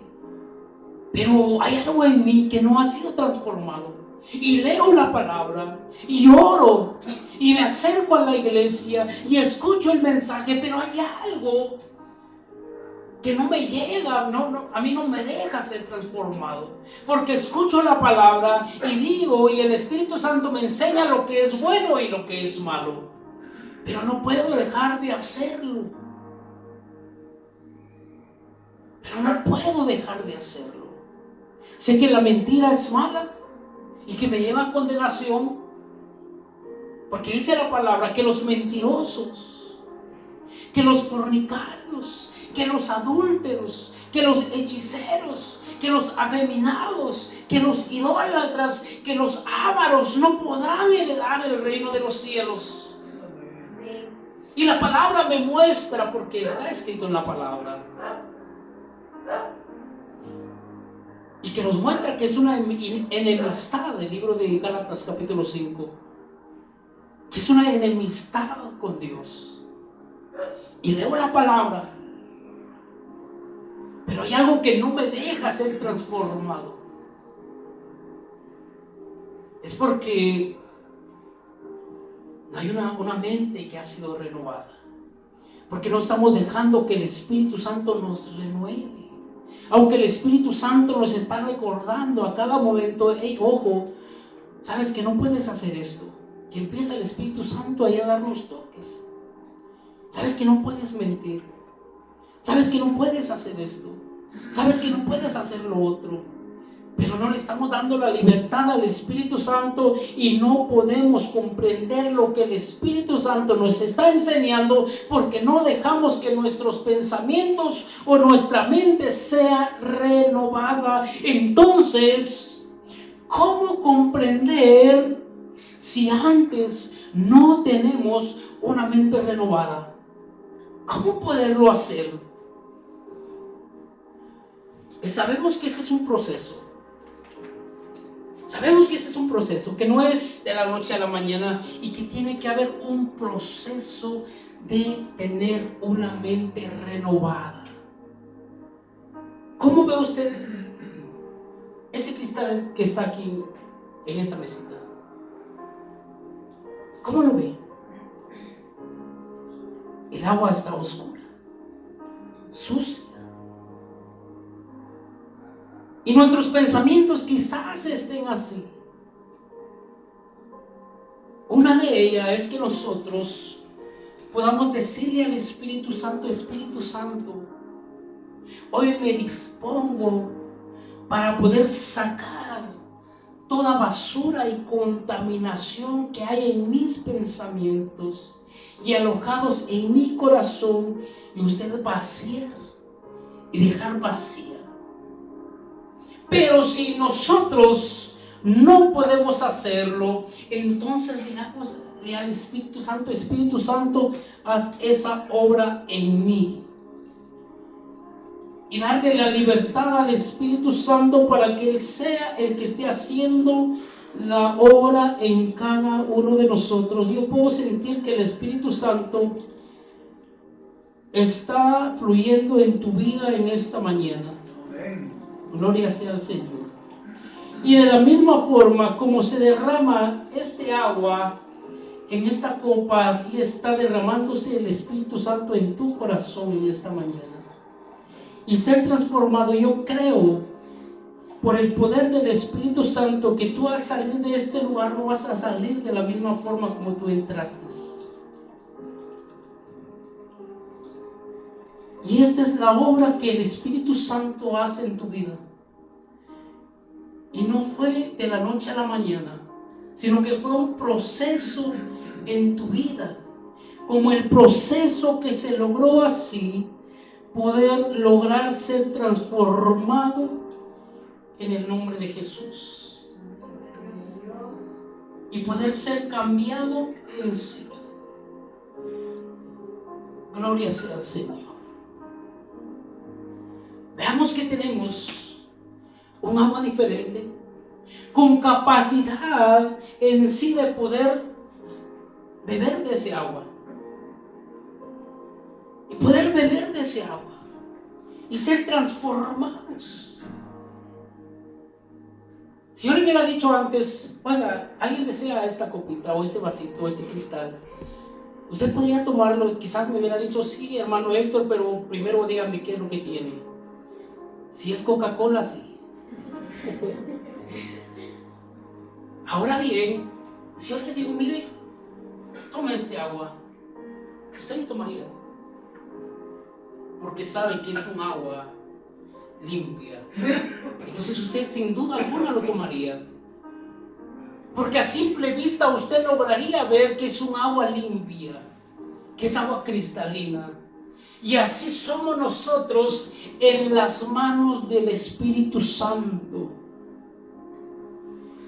pero hay algo en mí que no ha sido transformado. Y leo la palabra, y oro, y me acerco a la iglesia, y escucho el mensaje, pero hay algo que no me llega, a mí no me deja ser transformado. Porque escucho la palabra, y digo, y el Espíritu Santo me enseña lo que es bueno y lo que es malo. Pero no puedo dejar de hacerlo. Pero no puedo dejar de hacerlo. Sé que la mentira es mala y que me lleva a condenación, porque dice la palabra que los mentirosos, que los fornicarios, que los adúlteros, que los hechiceros, que los afeminados, que los idólatras, que los ávaros no podrán heredar el reino de los cielos. Y la palabra me muestra, porque está escrito en la palabra, y que nos muestra que es una enemistad, el libro de Gálatas capítulo 5, que es una enemistad con Dios. Y leo la palabra, pero hay algo que no me deja ser transformado. Es porque no hay una mente que ha sido renovada, porque no estamos dejando que el Espíritu Santo nos renueve. Aunque el Espíritu Santo nos está recordando a cada momento, hey, ojo, sabes que no puedes hacer esto. Que empieza el Espíritu Santo ahí a darnos toques. Sabes que no puedes mentir. Sabes que no puedes hacer esto. Sabes que no puedes hacer lo otro. Pero no le estamos dando la libertad al Espíritu Santo y no podemos comprender lo que el Espíritu Santo nos está enseñando porque no dejamos que nuestros pensamientos o nuestra mente sea renovada. Entonces, ¿cómo comprender si antes no tenemos una mente renovada? ¿Cómo poderlo hacer? Sabemos que este es un proceso. Sabemos que este es un proceso, que no es de la noche a la mañana y que tiene que haber un proceso de tener una mente renovada. ¿Cómo ve usted este cristal que está aquí en esta mesita? ¿Cómo lo ve? El agua está oscura, sucia. Y nuestros pensamientos quizás estén así. Una de ellas es que nosotros podamos decirle al Espíritu Santo: Espíritu Santo, hoy me dispongo para poder sacar toda basura y contaminación que hay en mis pensamientos y alojados en mi corazón, y usted vaciar y dejar vacía. Pero si nosotros no podemos hacerlo, entonces digámosle al Espíritu Santo: Espíritu Santo, haz esa obra en mí. Y darle la libertad al Espíritu Santo para que Él sea el que esté haciendo la obra en cada uno de nosotros. Yo puedo sentir que el Espíritu Santo está fluyendo en tu vida en esta mañana. Gloria sea al Señor. Y de la misma forma como se derrama este agua en esta copa, así está derramándose el Espíritu Santo en tu corazón en esta mañana. Y ser transformado, yo creo, por el poder del Espíritu Santo, que tú al salir de este lugar no vas a salir de la misma forma como tú entraste. Y esta es la obra que el Espíritu Santo hace en tu vida. Y no fue de la noche a la mañana, sino que fue un proceso en tu vida. Como el proceso que se logró así, poder lograr ser transformado en el nombre de Jesús. Y poder ser cambiado en sí. Gloria sea al Señor. Veamos que tenemos un agua diferente, con capacidad en sí de poder beber de ese agua. Y poder beber de ese agua. Y ser transformados. Si yo le hubiera dicho antes: oiga, ¿alguien desea esta copita o este vasito o este cristal? Usted podría tomarlo. Quizás me hubiera dicho: sí, hermano Héctor, pero primero dígame qué es lo que tiene. Si es Coca-Cola, sí. Ahora bien, si yo le digo: mire, tome este agua, usted lo tomaría, porque sabe que es un agua limpia. Entonces usted sin duda alguna lo tomaría, porque a simple vista usted lograría ver que es un agua limpia, que es agua cristalina. Y así somos nosotros en las manos del Espíritu Santo.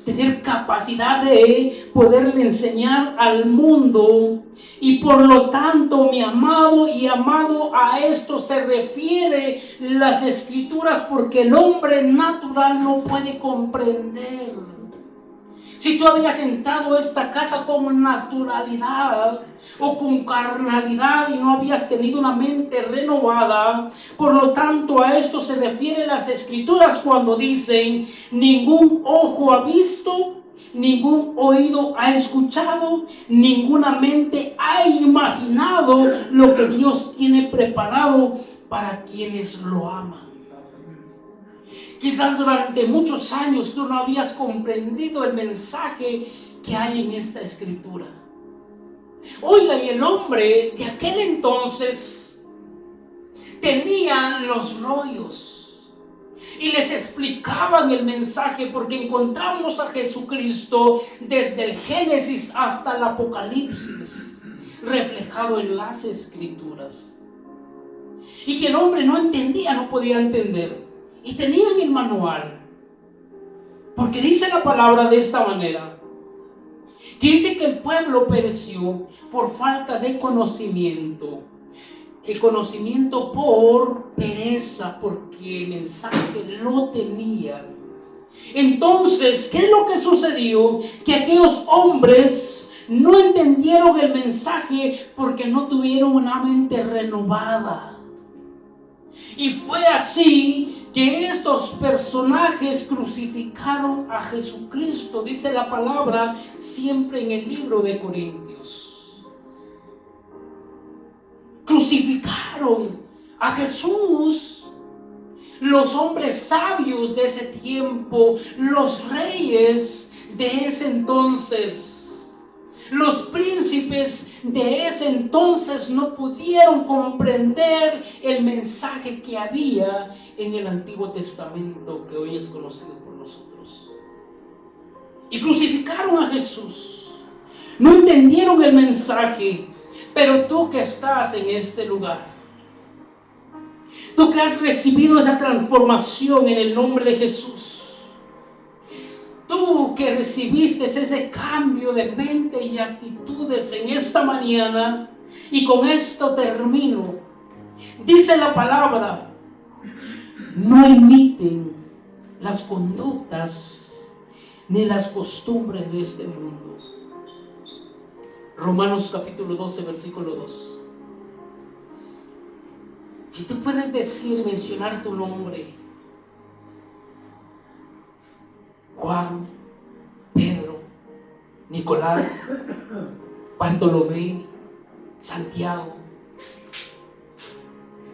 Tener capacidad de poderle enseñar al mundo. Y por lo tanto, mi amado y amado, a esto se refiere las Escrituras, porque el hombre natural no puede comprender. Si tú habías entrado a esta casa con naturalidad o con carnalidad y no habías tenido una mente renovada, por lo tanto a esto se refieren las Escrituras cuando dicen: ningún ojo ha visto, ningún oído ha escuchado, ninguna mente ha imaginado lo que Dios tiene preparado para quienes lo aman. Quizás durante muchos años tú no habías comprendido el mensaje que hay en esta escritura. Oiga, y el hombre de aquel entonces tenían los rollos y les explicaban el mensaje, porque encontramos a Jesucristo desde el Génesis hasta el Apocalipsis reflejado en las escrituras. Y que el hombre no entendía, no podía entender. Y tenían el manual, porque dice la palabra de esta manera: que dice que el pueblo pereció por falta de conocimiento. El conocimiento por pereza, porque el mensaje lo tenían. Entonces, ¿qué es lo que sucedió? Que aquellos hombres no entendieron el mensaje porque no tuvieron una mente renovada. Y fue así que estos personajes crucificaron a Jesucristo, dice la palabra siempre en el libro de Corintios. Crucificaron a Jesús. Los hombres sabios de ese tiempo, los reyes de ese entonces, los príncipes de ese entonces no pudieron comprender el mensaje que había en el Antiguo Testamento, que hoy es conocido por nosotros. Y crucificaron a Jesús. No entendieron el mensaje. Pero tú que estás en este lugar, tú que has recibido esa transformación en el nombre de Jesús, tú que recibiste ese cambio de mente y actitudes en esta mañana, y con esto termino, dice la palabra, no imiten las conductas ni las costumbres de este mundo. Romanos capítulo 12, versículo 2. Y tú puedes decir, mencionar tu nombre: Juan, Pedro, Nicolás, Bartolomé, Santiago,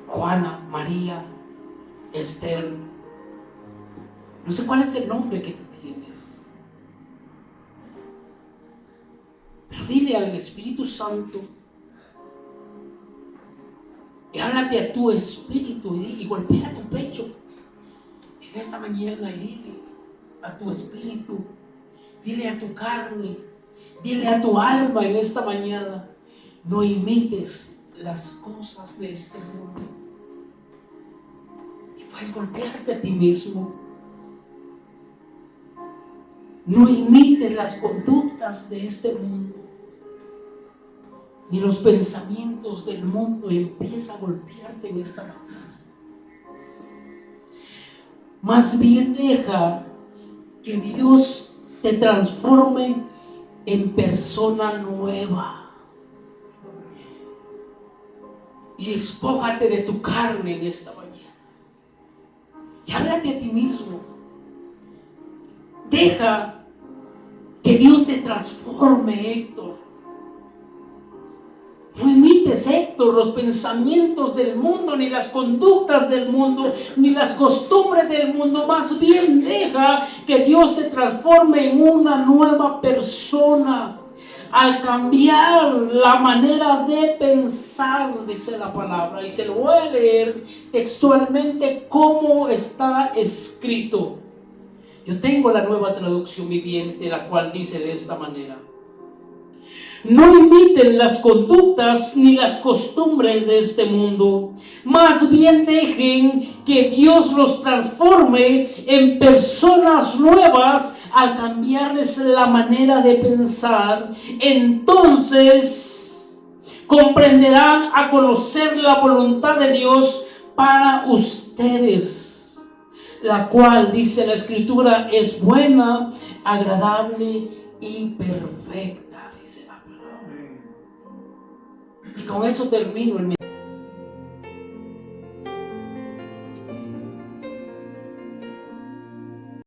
Juana, María, Esther. No sé cuál es el nombre que tú tienes. Pero dile al Espíritu Santo y háblate a tu espíritu y golpea tu pecho en esta mañana y dile a tu espíritu, dile a tu carne, dile a tu alma en esta mañana: no imites las cosas de este mundo. Y puedes golpearte a ti mismo. No imites las conductas de este mundo, ni los pensamientos del mundo, y empieza a golpearte en esta mañana. Más bien deja que Dios te transforme en persona nueva. Y despójate de tu carne en esta mañana. Y háblate a ti mismo. Deja que Dios te transforme, Héctor. No imites, Héctor, los pensamientos del mundo, ni las conductas del mundo, ni las costumbres del mundo. Más bien deja que Dios te transforme en una nueva persona. Al cambiar la manera de pensar, dice la palabra, y se lo voy a leer textualmente como está escrito. Yo tengo la Nueva Traducción Viviente, la cual dice de esta manera: no imiten las conductas ni las costumbres de este mundo, más bien dejen que Dios los transforme en personas nuevas al cambiarles la manera de pensar. Entonces comprenderán a conocer la voluntad de Dios para ustedes, la cual, dice la Escritura, es buena, agradable y perfecta. Y con eso termino el mensaje.